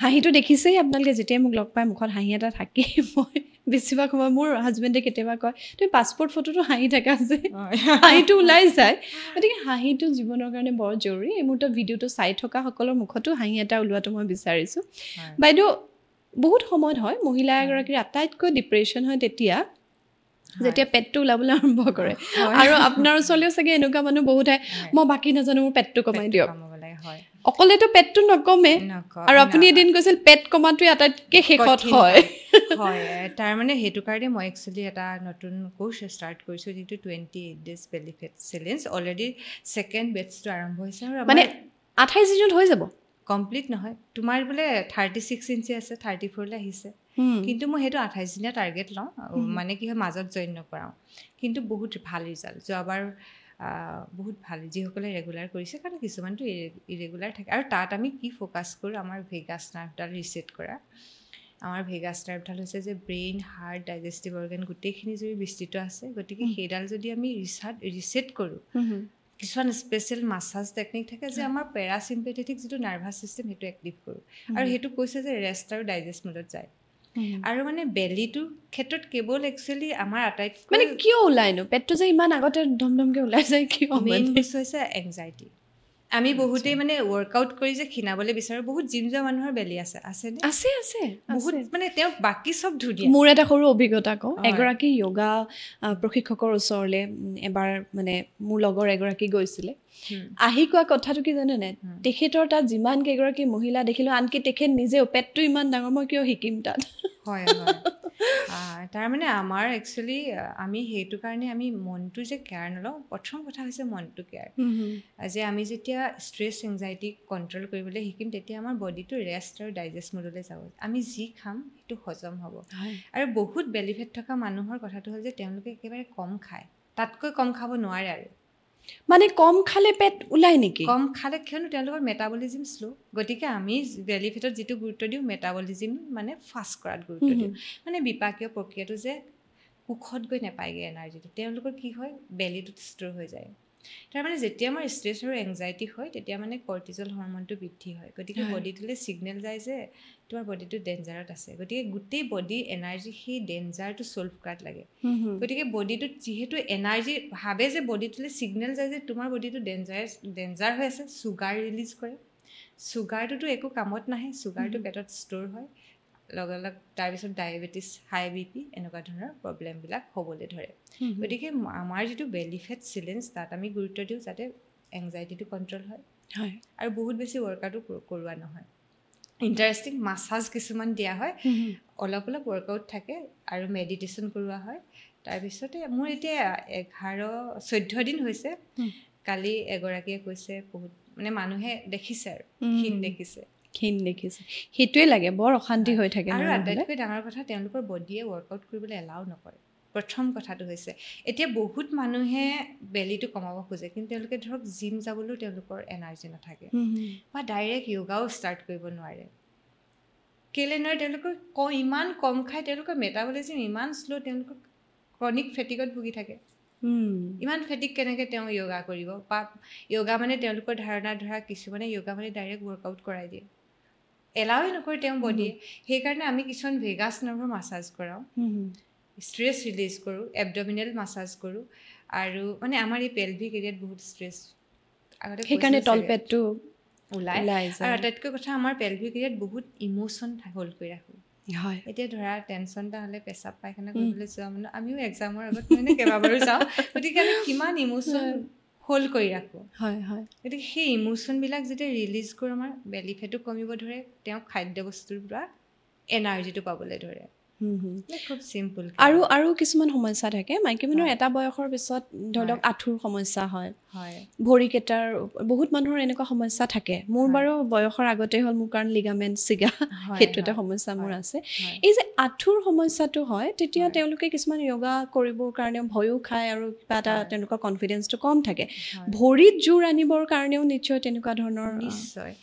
হাঁহিটো দেখিছেই আপোনালোকে যেতিয়াই মোক লগ পাই মুখত হাঁহি এটা থাকেই মই বেছিভাগ সময় মোৰ হাজবেণ্ডে কেতিয়াবা কয় তুমি পাছপৰ্ট ফটোটো হাঁহি থাকা যে হাঁহিটো ওলাই যায় গতিকে হাঁহিটো জীৱনৰ কাৰণে বৰ জৰুৰী এই মুহূৰ্তত ভিডিঅ'টো চাই থকা সকলৰ মুখতো হাঁহি এটা ওলোৱাটো মই বিচাৰিছোঁ বাইদেউ বহুত সময়ত হয় মহিলা এগৰাকীৰ আটাইতকৈ ডিপ্ৰেশ্যন হয় তেতিয়া যেতিয়া পেটটো ওলাবলৈ আৰম্ভ কৰে আৰু আপোনাৰ ওচৰলৈও চাগে এনেকুৱা মানুহ বহুত আহে মই বাকী নাজানো মোৰ পেটটো কমাই দিয়ক অকলেতো পেটটো নকমে আৰু আপুনি এদিন কৈছিল পেট কমাটোৱে আটাইতকৈ শেষত হয় তাৰমানে সেইটো কাৰণে মই একচুৱেলি এটা নতুন কোৰ্চ ষ্টাৰ্ট কৰিছোঁ যিটো 28 days belly fat challenge already second বেটছটো আৰম্ভ হৈছে আৰু মানে 28 দিনত হৈ যাব কমপ্লিট নহয় তোমাৰ বোলে 36 ইঞ্চি আছে 34লৈ আহিছে কিন্তু মই সেইটো 28 দিনীয়া টাৰ্গেট লওঁ মানে কি হয় মাজত জইন নকৰাওঁ কিন্তু বহুত ভাল ৰিজাল্ট যোৱাবাৰ বহুত ভাল যিসকলে ৰেগুলাৰ কৰিছে কাৰণ কিছুমানটো ইৰেগুলাৰ থাকে আৰু তাত আমি কি ফ'কাছ কৰোঁ আমাৰ ভেগাছ নাৰ্ভডাল ৰিছেট কৰা আমাৰ ভেগাছ নাৰ্ভডাল হৈছে যে ব্ৰেইন হাৰ্ট ডাইজেষ্টিভ অৰ্গেন গোটেইখিনি যদি বিস্তৃত আছে গতিকে সেইডাল যদি আমি ৰিছেট কৰোঁ কিছুমান স্পেচিয়েল মাছাজ টেকনিক থাকে যে আমাৰ পেৰাচিম্পেথেটিক যিটো নাৰ্ভাছ ছিষ্টেম সেইটো এক্টিভ কৰোঁ আৰু সেইটো কৈছে যে ৰেষ্ট আৰু ডাইজেষ্ট মোডত যায় আৰু মানে বেলিটোৰ ক্ষেত্ৰত কেৱল একচুৱেলি আমাৰ আটাইতকৈ মানে কিয় ওলাইনো পেটটো যে ইমান আগতে ধমধমকৈ ওলাই যায় কিয় মেইন বস্তু হৈছে এংজাইটি আমি বহুতেই মানে ৱৰ্কআউট কৰি যে ক্ষীণাবলৈ বিচাৰোঁ বহুত জিম যোৱা মানুহৰ বেলি আছে বহুত মানে তেওঁ বাকী চব ধুনীয়া মোৰ এটা সৰু অভিজ্ঞতা কওঁ এগৰাকী য়োগা প্ৰশিক্ষকৰ ওচৰলৈ এবাৰ মানে মোৰ লগৰ এগৰাকী গৈছিলে আহি কোৱা কথাটো কি জানে নাই তেখেতৰ তাত যিমান কেইগৰাকী মহিলা দেখিলোঁ আনকি তেখেত নিজেও পেটটো ইমান ডাঙৰ মই কিয় শিকিম তাত হয় তাৰমানে আমাৰ একচুৱেলি আমি সেইটো কাৰণে আমি মনটো যে কেয়াৰ নলওঁ প্ৰথম কথা হৈছে মনটো কেয়াৰ যে আমি যেতিয়া ষ্ট্ৰেছ এংজাইটি কণ্ট্ৰল কৰিবলৈ শিকিম তেতিয়া আমাৰ বডিটো ৰেষ্ট আৰু ডাইজেষ্ট মোডলৈ যাব আমি যি খাম সেইটো হজম হ'ব আৰু বহুত বেলিফেট থকা মানুহৰ কথাটো হ'ল যে তেওঁলোকে একেবাৰে কম খায় তাতকৈ কম খাব নোৱাৰে আৰু মানে কম খালে পেট ওলাই নেকি কম খালে কিয়নো তেওঁলোকৰ মেটাবলিজিম শ্ল' গতিকে আমি বেলিফেটত যিটো গুৰুত্ব দিওঁ মেটাবলিজিম মানে ফাষ্ট কৰাত গুৰুত্ব দিওঁ মানে বিপাকীয় প্ৰক্ৰিয়াটো যে কোষত গৈ নাপায়গৈ এনাৰ্জিটো তেওঁলোকৰ কি হয় বেলিটোত ষ্ট'ৰ হৈ যায় তাৰমানে যেতিয়া আমাৰ ষ্ট্ৰেছ আৰু এংজাইটি হয় তেতিয়া মানে কৰ্টিজল হৰমনটো বৃদ্ধি হয় গতিকে বডিটোলৈ ছিগনেল যায় যে তোমাৰ বডিটো ডেঞ্জাৰত আছে গতিকে গোটেই বডি এনাৰ্জি সেই ডেঞ্জাৰটো ছল্ভ কৰাত লাগে গতিকে বডিটোত যিহেতু এনাৰ্জি ভাবে যে বডিটোলৈ ছিগনেল যায় যে তোমাৰ বডিটো ডেঞ্জাৰ হৈ আছে চুগাৰ ৰিলিজ কৰে চুগাৰটোতো একো কামত নাহে চুগাৰটো পেটত ষ্ট'ৰ হয় লগে লগ তাৰপিছত ডায়েবেটিছ হাই BP এনেকুৱা ধৰণৰ প্ৰব্লেমবিলাক হ'বলৈ ধৰে গতিকে আমাৰ যিটো বেলিফেট চেলেঞ্জ তাত আমি গুৰুত্ব দিওঁ যাতে এংজাইটিটো কণ্ট্ৰল হয় আৰু বহুত বেছি ৱৰ্কআউটো কৰোৱা নহয় ইণ্টাৰেষ্টিং মাছাজ কিছুমান দিয়া হয় অলপ ৱৰ্কআউট থাকে আৰু মেডিটেশ্যন কৰোৱা হয় তাৰপিছতে মোৰ এতিয়া 14 দিন হৈছে কালি এগৰাকীয়ে কৈছে বহুত মানে মানুহে দেখিছে আৰু ক্ষীণ দেখিছে সেইটোৱে লাগে বৰ অশান্তি হৈ থাকে আৰু আটাইতকৈ ডাঙৰ কথা তেওঁলোকৰ বডিয়ে ৱৰ্কআউট কৰিবলৈ এলাউ নকৰে প্ৰথম কথাটো হৈছে এতিয়া বহুত মানুহে বেলিটো কমাব খোজে কিন্তু তেওঁলোকে ধৰক জিম যাবলৈও তেওঁলোকৰ এনাৰ্জি নাথাকে বা ডাইৰেক্ট য়োগাও ষ্টাৰ্ট কৰিব নোৱাৰে কেলে নোৱাৰে তেওঁলোকৰ ইমান কম খায় তেওঁলোকৰ মেটাবলিজিম ইমান শ্ল' তেওঁলোকৰ ক্ৰনিক ফেটিকত ভুগি থাকে ইমান ফেটিক কেনেকৈ তেওঁ য়োগা কৰিব বা য়োগা মানে তেওঁলোকৰ ধাৰণা ধৰা কিছুমানে য়োগা মানে ডাইৰেক্ট ৱৰ্কআউট কৰাই দিয়ে এলাউৱে নকৰে তেওঁ বডিয়ে সেইকাৰণে আমি কিছুমান ভেগাছ নাৰ্ভৰ মাছাজ কৰাওঁ ষ্ট্ৰেছ ৰিলিজ কৰোঁ এবডমিনেল মাছাজ কৰোঁ আৰু মানে আমাৰ এই পেলভিক এৰিয়াত বহুত ষ্ট্ৰেছ আগতে সেইকাৰণে তলপেটটো ওলাই আৰু আটাইতকৈ কথা আমাৰ পেলভিক এৰিয়াত বহুত ইম'শ্যন হোল্ড কৰি ৰাখোঁ এতিয়া ধৰা টেনশ্যন এটা হ'লে পেচাব পায়খানা কৰিবলৈ যোৱা মানে আমিও এক্সামৰ আগত মানে কেইবাবাৰো যাওঁ গতিকে আমি কিমান ইম'শ্যন হোল্ড কৰি ৰাখোঁ গতিকে সেই ইম'শ্যনবিলাক যেতিয়া ৰিলিজ কৰোঁ আমাৰ বেলিফেটো কমিব ধৰে তেওঁ খাদ্য বস্তুৰ পৰা এনাৰ্জিটো পাবলৈ ধৰে খুব চিম্পল আৰু কিছুমান সমস্যা থাকে মাইকী মানুহৰ এটা বয়সৰ পিছত ধৰি লওক আঁঠুৰ সমস্যা হয় ভৰিকেইটাৰ বহুত মানুহৰ এনেকুৱা সমস্যা থাকে মোৰ বাৰু বয়সৰ আগতে হ'ল মোৰ কাৰণ লিগামেণ্ট ছিগা সেইটো এটা সমস্যা মোৰ আছে এই যে আঁঠুৰ সমস্যাটো হয় তেতিয়া তেওঁলোকে কিছুমান য়োগা কৰিবৰ কাৰণে ভয়ো খায় আৰু কিবা এটা তেওঁলোকৰ কনফিডেন্সটো কম থাকে ভৰিত জোৰ আনিবৰ কাৰণেও নিশ্চয় তেনেকুৱা ধৰণৰ নিশ্চয়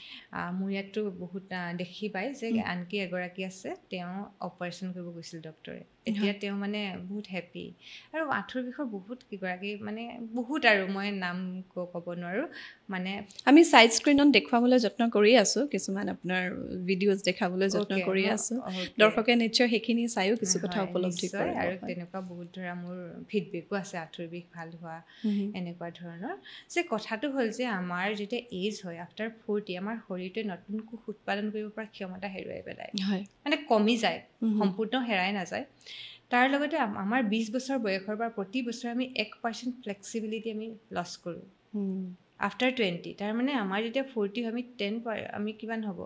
মোৰ ইয়াততো বহুত দেখি পাই যে আনকি এগৰাকী আছে তেওঁ অপাৰেশ্যন কৰিব গৈছিল ডক্টৰে এতিয়া তেওঁ মানে বহুত হেপী আৰু আঁঠুৰ বিষৰ বহুত কিগৰাকী মানে বহুত আৰু মই নাম ক'ব নোৱাৰোঁ মানে আমি ছাইড স্ক্ৰীণত দেখুৱাবলৈ যত্ন কৰি আছোঁ কিছুমান আপোনাৰ ভিডিঅ'জ দেখাবলৈ যত্ন কৰি আছোঁ দৰ্শকে নিশ্চয় সেইখিনি চায়ো কিছু কথা উপলব্ধি কৰে আৰু তেনেকুৱা বহুত ধৰা মোৰ ফিডবেকো আছে আঁঠুৰ বিষ ভাল হোৱা এনেকুৱা ধৰণৰ যে কথাটো হ'ল যে আমাৰ যেতিয়া এজ হয় আফটাৰ 40 আমাৰ শৰীৰটোৱে নতুন কোষ উৎপাদন কৰিব পৰা ক্ষমতা হেৰুৱাই পেলায় মানে কমি যায় সম্পূৰ্ণ হেৰাই নাযায় তাৰ লগতে আমাৰ 20 বছৰ বয়সৰ পৰা প্ৰতি বছৰে আমি 1% ফ্লেক্সিবিলিটি আমি লছ কৰোঁ আফটাৰ 20 তাৰমানে আমাৰ যেতিয়া 40 আমি 10 আমি কিমান হ'ব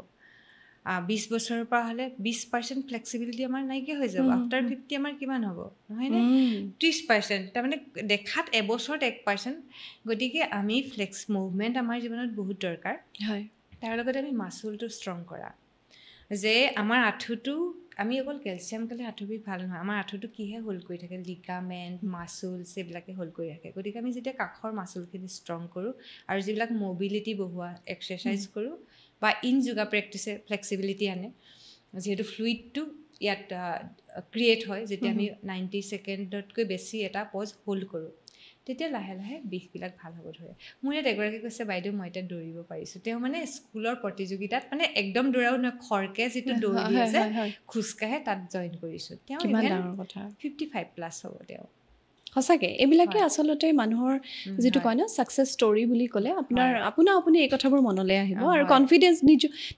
20 বছৰৰ পৰা হ'লে 20% ফ্লেক্সিবিলিটি আমাৰ নাইকিয়া হৈ যাব আফটাৰ 50 আমাৰ কিমান হ'ব নহয়নে 30% তাৰমানে দেখাত এবছৰত 1% গতিকে আমি ফ্লেক্স মুভমেণ্ট আমাৰ জীৱনত বহুত দৰকাৰ হয় তাৰ লগতে আমি মাচুলটো ষ্ট্ৰং কৰা যে আমাৰ আঁঠুটো আমি অকল কেলছিয়াম খালে আঁঠু বিষ ভাল নহয় আমাৰ আঁঠুটো কিহে হোল্ড কৰি থাকে লিগামেণ্ট মাচুলছ এইবিলাকে হোল্ড কৰি ৰাখে গতিকে আমি যেতিয়া কাষৰ মাচুলখিনি ষ্ট্ৰং কৰোঁ আৰু যিবিলাক মবিলিটি বঢ়োৱা এক্সাৰচাইজ কৰোঁ বা ইন যোগা প্ৰেক্টিছে ফ্লেক্সিবিলিটি আনে যিহেতু ফ্লুইডটো ইয়াত ক্ৰিয়েট হয় যেতিয়া আমি 90 ছেকেণ্ডতকৈ বেছি এটা পজ হোল্ড কৰোঁ তেতিয়া লাহে লাহে বিষবিলাক ভাল হ'ব ধৰে মোৰ ইয়াত এগৰাকী কৈছে বাইদেউ মই এতিয়া দৌৰিব পাৰিছোঁ তেওঁ মানে স্কুলৰ প্ৰতিযোগিতাত মানে একদম দৌৰাও নহয় খৰকে যিটো দৌৰি আছে খোজকাঢ়ে তাত জইন কৰিছোঁ তেওঁ 55+ হ'ব তেওঁ সঁচাকে এইবিলাকে আচলতে মানুহৰ যেটো কয় না সাকসেস ষ্টৰী বুলি ক'লে আপুনি এই কথাবোৰ মনলৈ আহিব আৰু কনফিডেন্স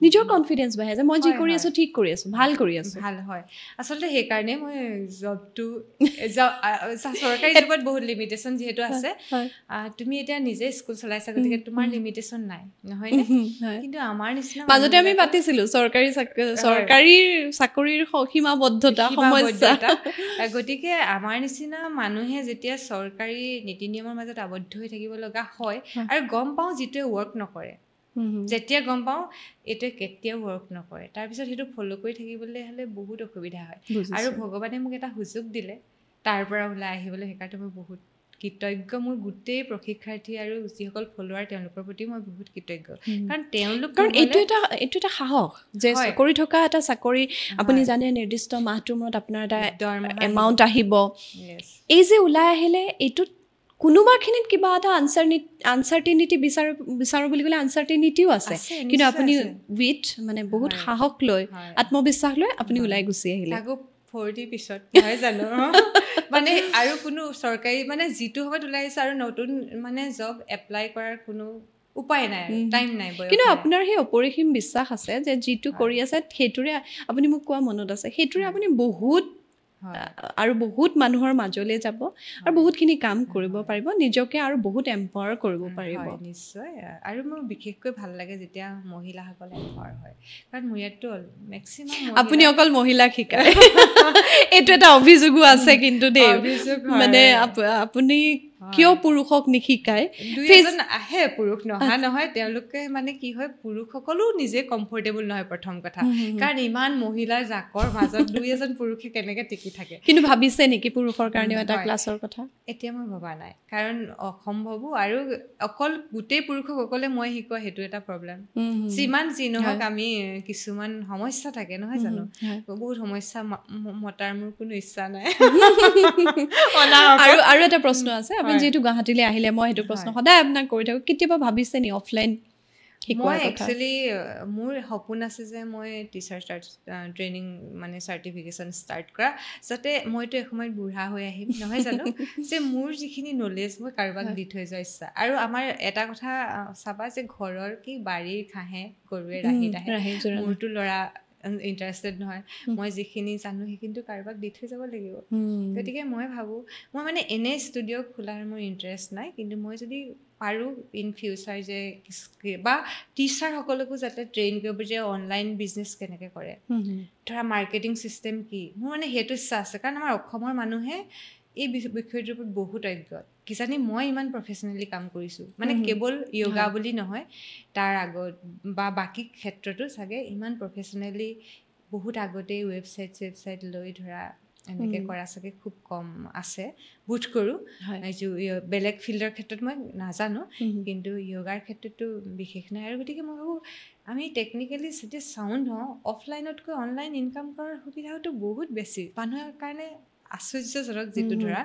নিজৰ কনফিডেন্স বাঢ়ে যে মই যি কৰি আছো ঠিক কৰি আছো ভাল কৰি আছো ভাল হয় আচলতে সেই কাৰণে মই জবটো সৰকাৰি জবত বহুত লিমিটেশন যেহেতু আছে তুমি এতিয়া নিজে স্কুল চলাইছা গতিকে তোমাৰ লিমিটেশন নাই নহয় নে কিন্তু আমাৰ নিচিনা মাজতে আমি পাতিছিলো চৰকাৰি চাকৰিৰ সীমাবদ্ধতা সমস্যা গতিকে আমাৰ নিচিনা মানুহে যেতিয়া চৰকাৰি নীতি নিয়মৰ মাজত আবদ্ধ হৈ থাকিব লগা হয় আৰু গম পাওঁ যিটোৱে ৱৰ্ক নকৰে যেতিয়া গম পাওঁ এইটোৱে কেতিয়াও ৱৰ্ক নকৰে তাৰপিছত সেইটো ফ'ল' কৰি থাকিবলৈ হ'লে বহুত অসুবিধা হয় আৰু ভগৱানে মোক এটা সুযোগ দিলে তাৰ পৰা ওলাই আহিবলৈ সেইকাৰণে মই বহুত কৃতজ্ঞ মোৰ গোটেই প্ৰশিক্ষাৰ্থী আৰু যিসকল ফলোৱাৰ তেওঁলোকৰ প্ৰতি মই বহুত কৃতজ্ঞ কাৰণ এইটো এটা সাহস যে কৰি থকা এটা চাকৰি আপুনি জানে নিৰ্দিষ্ট মাহটোৰ মূৰত আপোনাৰ এটা এমাউণ্ট আহিব এই যে ওলাই আহিলে এইটোত কোনোবাখিনিত কিবা এটা আনচাৰ্টেনিটি বিচাৰো বুলি ক'লে আনচাৰ্টেনিটিও আছে কিন্তু আপুনি উইথ মানে বহুত সাহস লৈ আত্মবিশ্বাস লৈ আপুনি ওলাই গুচি আহিলে 40 পিছত নহয় জানো মানে আৰু কোনো চৰকাৰি মানে যিটো সময়ত ওলাই আহিছে আৰু নতুন মানে জব এপ্লাই কৰাৰ কোনো উপায় নাই টাইম নাই কিন্তু আপোনাৰ সেই অপৰিসীম বিশ্বাস আছে যে যিটো কৰি আছে সেইটোৰে আপুনি মোক কোৱা মনত আছে সেইটোৰে আপুনি বহুত আৰু বহুত মানুহৰ মাজলৈ যাব আৰু বহুতখিনি কাম কৰিব পাৰিব নিজকে আৰু বহুত এম্পাৱাৰ কৰিব পাৰিব নিশ্চয় আৰু মোৰ বিশেষকৈ ভাল লাগে যেতিয়া মহিলাসকল এম্পাৱাৰ হয় কাৰণ মোৰ ইয়াততো মেক্সিমাম আপুনি অকল মহিলাক শিকায় এইটো এটা অভিযোগো আছে কিন্তু দেই মানে আপুনি কিয় পুৰুষক নিশিকায় দুইজন আহে পুৰুষ নহয় তেওঁলোকে মানে কি হয় পুৰুষসকলো নিজে কমফৰ্টেবল নহয় প্ৰথম কথা কাৰণ ইমান মহিলাৰ জাকৰ মাজত দুই এজন পুৰুষে কেনেকৈ টিকি থাকে কিন্তু ভাবিছে নেকি পুৰুষৰ কাৰণেও এটা ক্লাছৰ কথা এতিয়া মই ভবা নাই কাৰণ অসম্ভৱো আৰু অকল গোটেই পুৰুষক অকলে মই শিকোৱা সেইটো এটা প্ৰব্লেম যিমান যি নহওক আমি কিছুমান সমস্যা থাকে নহয় জানো বহুত সমস্যা মতাৰ মোৰ কোনো ইচ্ছা নাই আৰু এটা প্ৰশ্ন আছে আপুনি যেহেতু গুৱাহাটীলৈ আহিলে মই সেইটো প্ৰশ্ন সদায় আপোনাক কৰি থাকোঁ কেতিয়াবা ভাবিছে নি অফলাইন মই একচুৱেলি মোৰ সপোন আছে যে মই টিচাৰ ট্ৰেইনিং মানে চাৰ্টিফিকেশ্যন ষ্টাৰ্ট কৰা যাতে মইতো এসময়ত বুঢ়া হৈ আহিম নহয় জানো যে মোৰ যিখিনি নলেজ মই কাৰোবাক দি থৈ যোৱা ইচ্ছা আৰু আমাৰ এটা কথা চাবা যে ঘৰৰ কি বাৰীৰ ঘাঁহে গৰুৱে ৰাহি মোৰতো ল'ৰা ইণ্টাৰেষ্টেড নহয় মই যিখিনি জানো সেইখিনিতো কাৰোবাক দি থৈ যাব লাগিব গতিকে মই ভাবোঁ মই মানে এনে ষ্টুডিঅ' খোলাৰ মোৰ ইণ্টাৰেষ্ট নাই কিন্তু মই যদি পাৰোঁ ইন ফিউচাৰ যে বা টিচাৰসকলকো যাতে ট্ৰেইন কৰিব যে অনলাইন বিজনেছ কেনেকৈ কৰে ধৰা মাৰ্কেটিং চিষ্টেম কি মোৰ মানে সেইটো ইচ্ছা আছে কাৰণ আমাৰ অসমৰ মানুহে এই বিষয়টোৰ ওপৰত বহুত অজ্ঞ কিজানি মই ইমান প্ৰফেচনেলি কাম কৰিছোঁ মানে কেৱল য়োগা বুলি নহয় তাৰ আগত বা বাকী ক্ষেত্ৰতো চাগে ইমান প্ৰফেচনেলি বহুত আগতেই ৱেবছাইট লৈ ধৰা এনেকৈ কৰা চাগে খুব কম আছে বোধ কৰোঁ বেলেগ ফিল্ডৰ ক্ষেত্ৰত মই নাজানো কিন্তু য়োগাৰ ক্ষেত্ৰতো বিশেষ নাই আৰু গতিকে মই ভাবোঁ আমি টেকনিকেলি যেতিয়া চাউণ্ড হওঁ অফলাইনতকৈ অনলাইন ইনকাম কৰাৰ সুবিধাটো বহুত বেছি মানুহৰ কাৰণে আশ্চৰ্যজনক যিটো ধৰা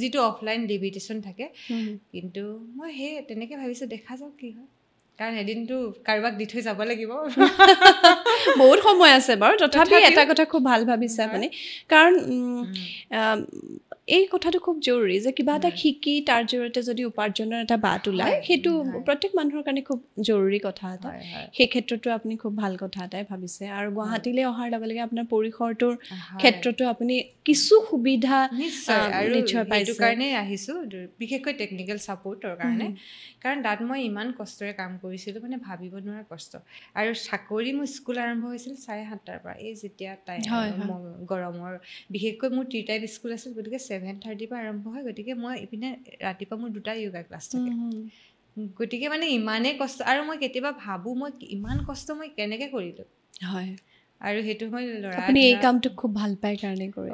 যিটো অফলাইন লিমিটেশ্যন থাকে কিন্তু মই সেই তেনেকৈ ভাবিছোঁ দেখা যাওক কি হয় কাৰণ এদিনটো কাৰোবাক দি থৈ যাব লাগিব বহুত সময় আছে বাৰু তথাপি এটা কথা খুব ভাল ভাবিছে আপুনি কাৰণ এই কথাটো খুব জৰুৰী যে কিবা এটা শিকি তাৰ জৰিয়তে যদি উপাৰ্জনৰ এটা বাট ওলায় সেইটো প্ৰত্যেক মানুহৰ কাৰণে খুব জৰুৰী কথা এটা সেই ক্ষেত্ৰতো আপুনি খুব ভাল কথা এটাই ভাবিছে আৰু গুৱাহাটীলৈ অহাৰ লগে লগে আপোনাৰ পৰিসৰটোৰ ক্ষেত্ৰতো আপুনি কিছু সুবিধা নিশ্চয় পাইছো কাৰণে আহিছোঁ বিশেষকৈ টেকনিকেল ছাপোৰ্টৰ কাৰণে কাৰণ তাত মই ইমান কষ্টৰে কাম কৰিছিলোঁ মানে ভাবিব নোৱাৰা কষ্ট আৰু চাকৰি মোৰ স্কুল আৰম্ভ হৈছিল 7:30 পৰা এই যেতিয়া গৰমৰ বিশেষকৈ মোৰ 3 টাইপ স্কুল আছিল গতিকে 7:30 পৰা আৰম্ভ হয় গতিকে মই ইপিনে ৰাতিপুৱা মোৰ 2টা য়োগা ক্লাছ থাকে গতিকে মানে ইমানেই কষ্ট আৰু মই কেতিয়াবা ভাবোঁ মই ইমান কষ্ট মই কেনেকৈ কৰিলোঁ হয় আৰু সেইটো মই ল'ৰা আপুনি এই কামটো খুব ভাল পায় কাৰণে কৰে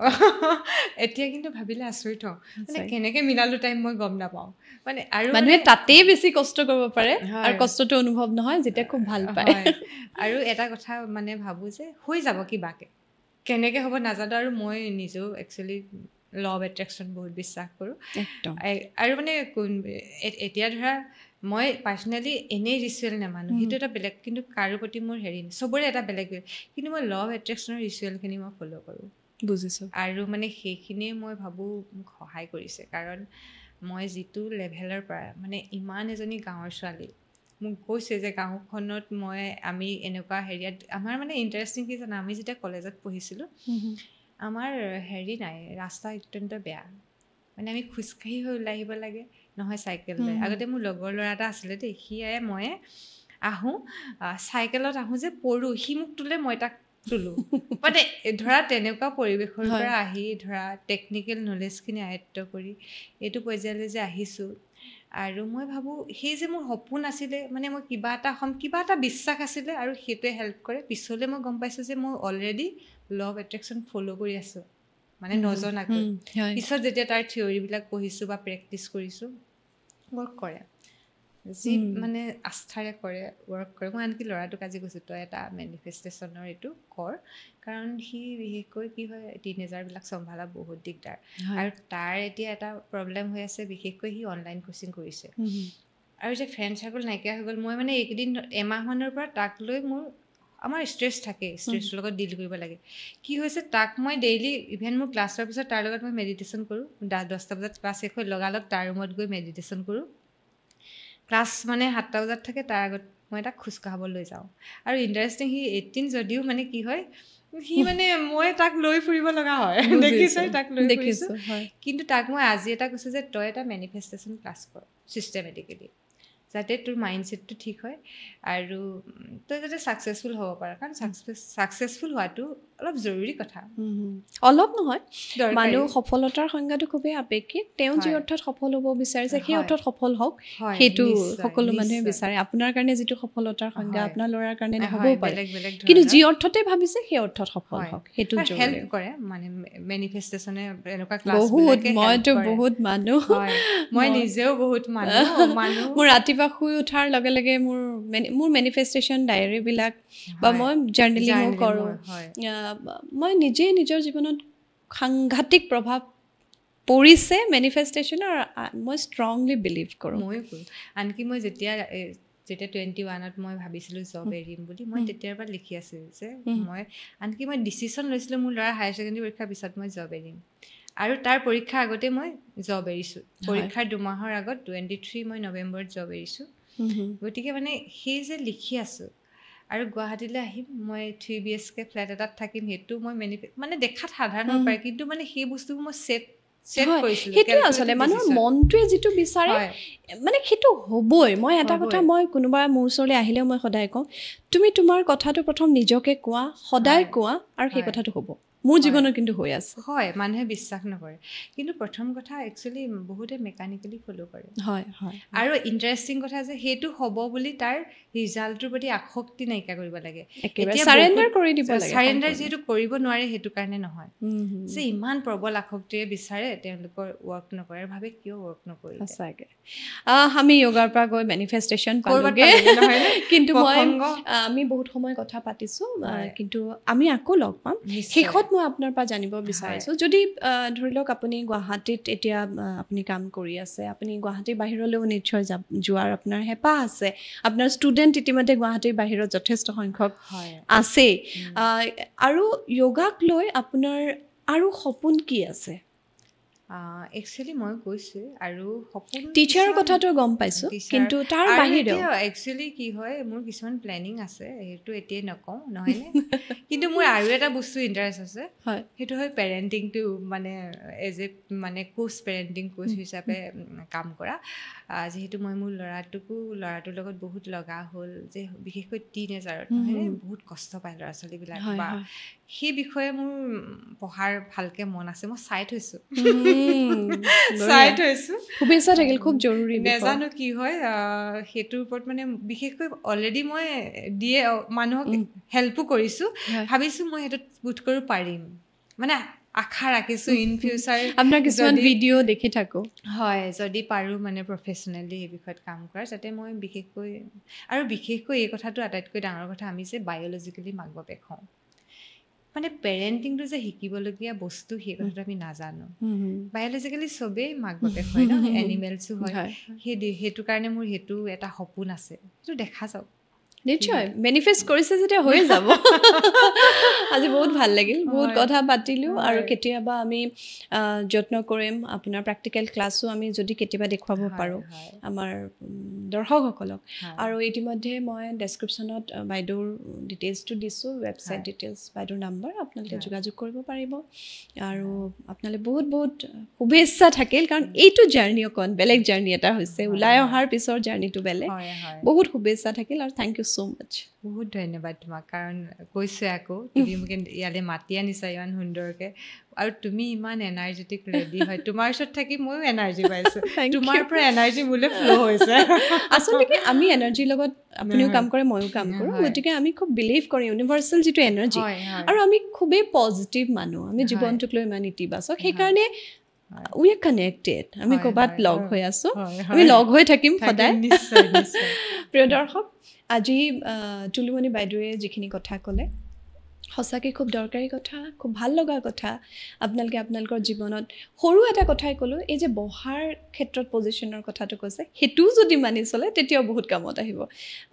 এতিয়া কিন্তু ভাবিলে আচৰিত হওঁ মানে কেনেকৈ মিলালো টাইম মই গম নাপাওঁ মানে আৰু মানুহে তাতেই বেছি কষ্ট কৰিব পাৰে আৰু কষ্টটো অনুভৱ নহয় যেতিয়া খুব ভাল পায় আৰু এটা কথা মানে ভাবোঁ যে হৈ যাব কিবাকৈ কেনেকৈ হ'ব নাজানো আৰু মই নিজেও একচুৱেলি ল অফ এট্ৰেকশ্যন বহুত বিশ্বাস কৰোঁ আৰু মানে এতিয়া ধৰা মই পাৰ্চনেলি এনেই ৰিচুৱেল নামানো সেইটো এটা বেলেগ কিন্তু কাৰো প্ৰতি মোৰ হেৰি চবৰে এটা বেলেগ কিন্তু মই ল অফ এট্ৰেকশ্যনৰ ৰিচুৱেলখিনি মই ফ'ল' কৰোঁ বুজিছোঁ আৰু মানে সেইখিনিয়ে মই ভাবোঁ মোক সহায় কৰিছে কাৰণ মই যিটো লেভেলৰ পৰা মানে ইমান এজনী গাঁৱৰ ছোৱালী মোক কৈছে যে গাঁওখনত আমি এনেকুৱা হেৰিয়াত আমাৰ মানে ইণ্টাৰেষ্টিং কি জানা আমি যেতিয়া কলেজত পঢ়িছিলোঁ আমাৰ হেৰি নাই ৰাস্তা অত্যন্ত বেয়া মানে আমি খোজকাঢ়ি হৈ ওলাই আহিব লাগে নহয় চাইকেল লৈ আগতে মোৰ লগৰ ল'ৰা এটা আছিলে দেই মই আহোঁ চাইকেলত আহোঁ যে পঢ়োঁ সি মোক তোলে মই তাক তোলোঁ মানে ধৰা তেনেকুৱা পৰিৱেশৰ পৰা আহি ধৰা টেকনিকেল নলেজখিনি আয়ত্ব কৰি এইটো পৰ্যায়লৈ যে আহিছোঁ আৰু মই ভাবোঁ সেই যে মোৰ সপোন আছিলে মানে মই কিবা এটা বিশ্বাস আছিলে আৰু সেইটোৱে হেল্প কৰে পিছলৈ মই গম পাইছোঁ যে মই already law of attraction follow' কৰি আছোঁ মানে নজনাকৈ পিছত যেতিয়া তাৰ থিয়ৰিবিলাক পঢ়িছোঁ বা প্ৰেক্টিচ কৰিছোঁ ৱৰ্ক কৰে যি মানে আস্থাৰে কৰে ৱৰ্ক কৰে মই আনকি ল'ৰাটোক আজি কৈছোঁ তই এটা মেনিফেষ্টেশ্যনৰ এইটো কৰ কাৰণ সি বিশেষকৈ কি হয় টিনেজাৰবিলাক চম্ভালা বহুত দিগদাৰ আৰু তাৰ এতিয়া এটা প্ৰব্লেম হৈ আছে বিশেষকৈ সি অনলাইন কোচিং কৰিছে আৰু যে ফ্ৰেণ্ড চাৰ্কল নাইকিয়া হৈ গ'ল মই মানে এইকেইদিন এমাহমানৰ পৰা তাক লৈ আমাৰ ষ্ট্ৰেছ থাকে ষ্ট্ৰেছৰ লগত ডিল কৰিব লাগে কি হৈছে তাক মই ডেইলি ইভেন মোৰ ক্লাছৰ পিছত তাৰ লগত মই মেডিটেশ্যন কৰোঁ 10টা বজাত ক্লাছ শেষ হৈ লগালগ তাৰ ৰুমত গৈ মেডিটেশ্যন কৰোঁ ক্লাছ মানে 7টা বজাত থাকে তাৰ আগত মই তাক খোজকাঢ়াব লৈ যাওঁ আৰু ইণ্টাৰেষ্টিং সি 18 যদিও মানে কি হয় সি মানে মই তাক লৈ ফুৰিব লগা হয় দেখিছোঁ তাক লৈ ফুৰিছোঁ কিন্তু তাক মই আজি এটা কৈছোঁ যে তই এটা মেনিফেষ্টেশ্যন ক্লাছ কৰ ছিষ্টেমেটিকেলি যাতে তোৰ মাইণ্ডছেটটো ঠিক হয় আৰু তই যাতে ছাকচেছফুল হ'ব পাৰ কাৰণ ছাকচেছফুল হোৱাটো অলপ জৰুৰী কথা অলপ নহয় মানুহ সফলতাৰ সংজ্ঞাটো খুবেই আপেক্ষিক তেওঁ যি অৰ্থত সফল হ'ব বিচাৰিছে সেই অৰ্থত সফল হওক সেইটো সকলো মানুহে বিচাৰে আপোনাৰ কাৰণে যিটো সফলতাৰ সংজ্ঞা আপোনাৰ ল'ৰাৰ কাৰণে নহ'বও পাৰে কিন্তু যি অৰ্থতে ভাবিছে সেই অৰ্থত সফল হওক সেইটো হেল্প কৰে মানে মেনিফেষ্টেশ্যনে এনেকুৱা ক্লাছ মইতো বহুত মানুহ মই নিজেও বহুত মানুহ মোৰ ৰাতিপুৱা শুই উঠাৰ লগে লগে মোৰ মেনিফেষ্টেশ্যন ডায়েৰীবিলাক বা মই জাৰ্নেলিঙো কৰোঁ মই নিজেই নিজৰ জীৱনত সাংঘাতিক প্ৰভাৱ পৰিছে মেনিফেষ্টেশ্যনৰ মই ষ্ট্ৰংলি বিলিভ কৰোঁ ময়ো কৰোঁ আনকি মই যেতিয়া 21ত মই ভাবিছিলোঁ জব এৰিম বুলি মই তেতিয়াৰ পৰা লিখি আছিলোঁ যে আনকি মই ডিচিশ্যন লৈছিলোঁ মোৰ ল'ৰা হায়াৰ ছেকেণ্ডেৰী পৰীক্ষাৰ পিছত মই জব এৰিম আৰু তাৰ পৰীক্ষাৰ আগতে মই জব এৰিছোঁ পৰীক্ষাৰ 2 মাহৰ আগত 23 মই নৱেম্বৰত জব এৰিছোঁ গতিকে মানে সেই যে লিখি আছোঁ আৰু গুৱাহাটীলৈ আহিম মই 3 BHK ফ্লেট এটাত থাকিম সেইটো মই মানে দেখাত সাধাৰণ হ'ব পাৰে কিন্তু মানে সেই বস্তুবোৰ মই ছেট কৰিছিলোঁ সেইটোৱে আচলতে মানুহৰ মনটোৱে যিটো বিচাৰে মানে সেইটো হ'বই মই এটা কথা মই কোনোবা মোৰ ওচৰলৈ আহিলেও মই সদায় কওঁ তুমি তোমাৰ কথাটো প্ৰথম নিজকে কোৱা সদায় কোৱা আৰু সেই কথাটো হ'ব মোৰ জীৱনত কিন্তু হৈ আছে হয় মানুহে বিশ্বাস নকৰে কিন্তু প্ৰথম কথা একচুৱেলি বহুতে মেকানিকেলি ফ'ল' কৰে হয় হয় আৰু ইণ্টাৰেষ্টিং কথা যে সেইটো হ'ব বুলি তাৰ ৰিজাল্টটোৰ প্ৰতি আসক্তি নাইকিয়া কৰিব লাগে এতিয়া সাৰেণ্ডাৰ কৰি দিব লাগে সাৰেণ্ডাৰ যিহেতু কৰিব নোৱাৰে সেইটো কাৰণে নহয় যে ইমান প্ৰবল আসক্তিৰে বিচাৰে তেওঁলোকৰ ৱৰ্ক নকৰে ভাবে কিয় ৱৰ্ক নকৰিলে সঁচাকৈ আমি য়োগাৰ পৰা গৈ মেনিফেষ্টেশ্যন পালোঁগৈ কিন্তু আমি বহুত সময় কথা পাতিছোঁ কিন্তু আমি আকৌ লগ পাম শেষত মই আপোনাৰ পৰা জানিব বিচাৰিছোঁ যদি ধৰি লওক আপুনি গুৱাহাটীত এতিয়া আপুনি কাম কৰি আছে আপুনি গুৱাহাটীৰ বাহিৰলৈও নিশ্চয় যোৱাৰ আপোনাৰ হেঁপাহ আছে আপোনাৰ ষ্টুডেণ্ট ইতিমধ্যে গুৱাহাটীৰ বাহিৰত যথেষ্ট সংখ্যক আছেই আৰু য়োগাক লৈ আপোনাৰ আৰু সপোন কি আছে একচুৱেলি মই কৈছোঁ আৰু সপোন টিচাৰৰ কথাটো গম পাইছোঁ কিন্তু তাৰ বাহিৰেও একচুৱেলি কি হয় মোৰ কিছুমান প্লেনিং আছে সেইটো এতিয়াই নকওঁ নহয়নে কিন্তু মোৰ আৰু এটা বস্তু ইণ্টাৰেষ্ট আছে সেইটো হয় পেৰেণ্টিংটো মানে এজ এ মানে পেৰেণ্টিং কোচ হিচাপে কাম কৰা যিহেতু মই মোৰ ল'ৰাটোৰ লগত বহুত লগা হ'ল যে বিশেষকৈ টিনেজাৰত নহয়নে বহুত কষ্ট পায় ল'ৰা ছোৱালীবিলাক বা সেই বিষয়ে মোৰ পঢ়াৰ ভালকৈ মন আছে মই চাই থৈছোঁ শুভেচ্ছা থাকিল খুব জৰুৰী নেজানো কি হয় সেইটোৰ ওপৰত মানে বিশেষকৈ অলৰেডি মই মানুহক হেল্পো কৰিছোঁ ভাবিছোঁ মই সেইটোত বোধ কৰোঁ পাৰিম মানে আশা ৰাখিছোঁ ইন ফিউচাৰ আপোনাৰ কিছুমান ভিডিঅ' দেখি থাকোঁ হয় যদি পাৰোঁ মানে প্ৰফেচনেলি এই বিষয়ত কাম কৰা যাতে মই বিশেষকৈ এই কথাটো আটাইতকৈ ডাঙৰ কথা আমি যে বায়'লজিকেলি মাক বাপেক হওঁ মানে পেৰেণ্টিংটো যে শিকিবলগীয়া বস্তু সেই কথাটো আমি নাজানো বায়'লজিকেলি চবেই মাক বাপেক হয় ন এনিমেলছো হয় সেইটো কাৰণে মোৰ সেইটো এটা সপোন আছে সেইটো দেখা যাওক নিশ্চয় মেনিফেষ্ট কৰিছে যেতিয়া হৈয়ে যাব আজি বহুত ভাল লাগিল বহুত কথা পাতিলোঁ আৰু কেতিয়াবা আমি যত্ন কৰিম আপোনাৰ প্ৰেক্টিকেল ক্লাছো আমি যদি কেতিয়াবা দেখুৱাব পাৰোঁ আমাৰ দৰ্শকসকলক আৰু ইতিমধ্যে মই ডেছক্ৰিপশ্যনত বাইদেউৰ ডিটেইলছটো দিছোঁ ৱেবছাইট ডিটেইলছ বাইদেউৰ নাম্বাৰ আপোনালোকে যোগাযোগ কৰিব পাৰিব আৰু আপোনালোকে বহুত বহুত শুভেচ্ছা থাকিল কাৰণ এইটো জাৰ্ণি অকণ বেলেগ জাৰ্ণি এটা হৈছে ওলাই অহাৰ পিছৰ জাৰ্ণিটো বেলেগ বহুত শুভেচ্ছা থাকিল আৰু থেংক ইউ so much বহুত ধন্যবাদ তোমাক কাৰণ কৈছোঁ আকৌ তুমি মোক ইয়ালৈ মাতি আনিছা ইমান সুন্দৰকৈ আৰু তুমি ইমান এনাৰ্জেটিক ৰেডি হয় তোমাৰ ওচৰত থাকি ময়ো এনাৰ্জি পাইছোঁ তোমাৰ পৰা এনাৰ্জি মোলৈ ফ্ল' হৈছে আচলতে আমি এনাৰ্জিৰ লগত আপুনিও কাম কৰে ময়ো কাম কৰোঁ গতিকে আমি খুব বিলিভ কৰোঁ ইউনিভাৰ্চেল যিটো এনাৰ্জি আৰু আমি খুবেই পজিটিভ মানুহ আমি জীৱনটোক লৈ ইমান ইতিবাচক সেইকাৰণে উই আৰ কানেক্টেড আমি ক'ৰবাত লগ হৈ আছোঁ আমি লগ হৈ থাকিম সদায় প্ৰিয় দৰ্শক আজি টুলুমণি বাইদেৱে যিখিনি কথা ক'লে সঁচাকৈ খুব দৰকাৰী কথা খুব ভাল লগা কথা আপোনালোকে আপোনালোকৰ জীৱনত সৰু এটা কথাই ক'লোঁ এই যে বহাৰ ক্ষেত্ৰত পজিশ্যনৰ কথাটো কৈছে সেইটোও যদি মানি চলে তেতিয়াও বহুত কামত আহিব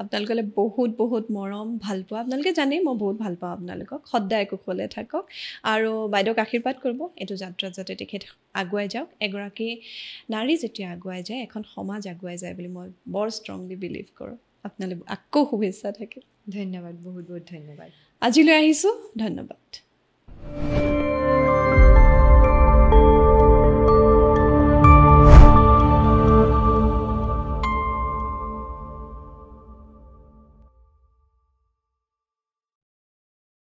আপোনালোকলৈ বহুত বহুত মৰম ভাল পোৱা আপোনালোকে জানেই মই বহুত ভাল পাওঁ আপোনালোকক সদায় কুশলে থাকক আৰু বাইদেউক আশীৰ্বাদ কৰিব এইটো যাত্ৰাত যাতে তেখেত আগুৱাই যাওক এগৰাকী নাৰী যেতিয়া আগুৱাই যায় এখন সমাজ আগুৱাই যায় বুলি মই বৰ ষ্ট্ৰংলি বিলিভ কৰোঁ আপোনালোক আকৌ শুভেচ্ছা থাকিল ধন্যবাদ বহুত বহুত ধন্যবাদ আজিলৈ আহিছোঁ ধন্যবাদ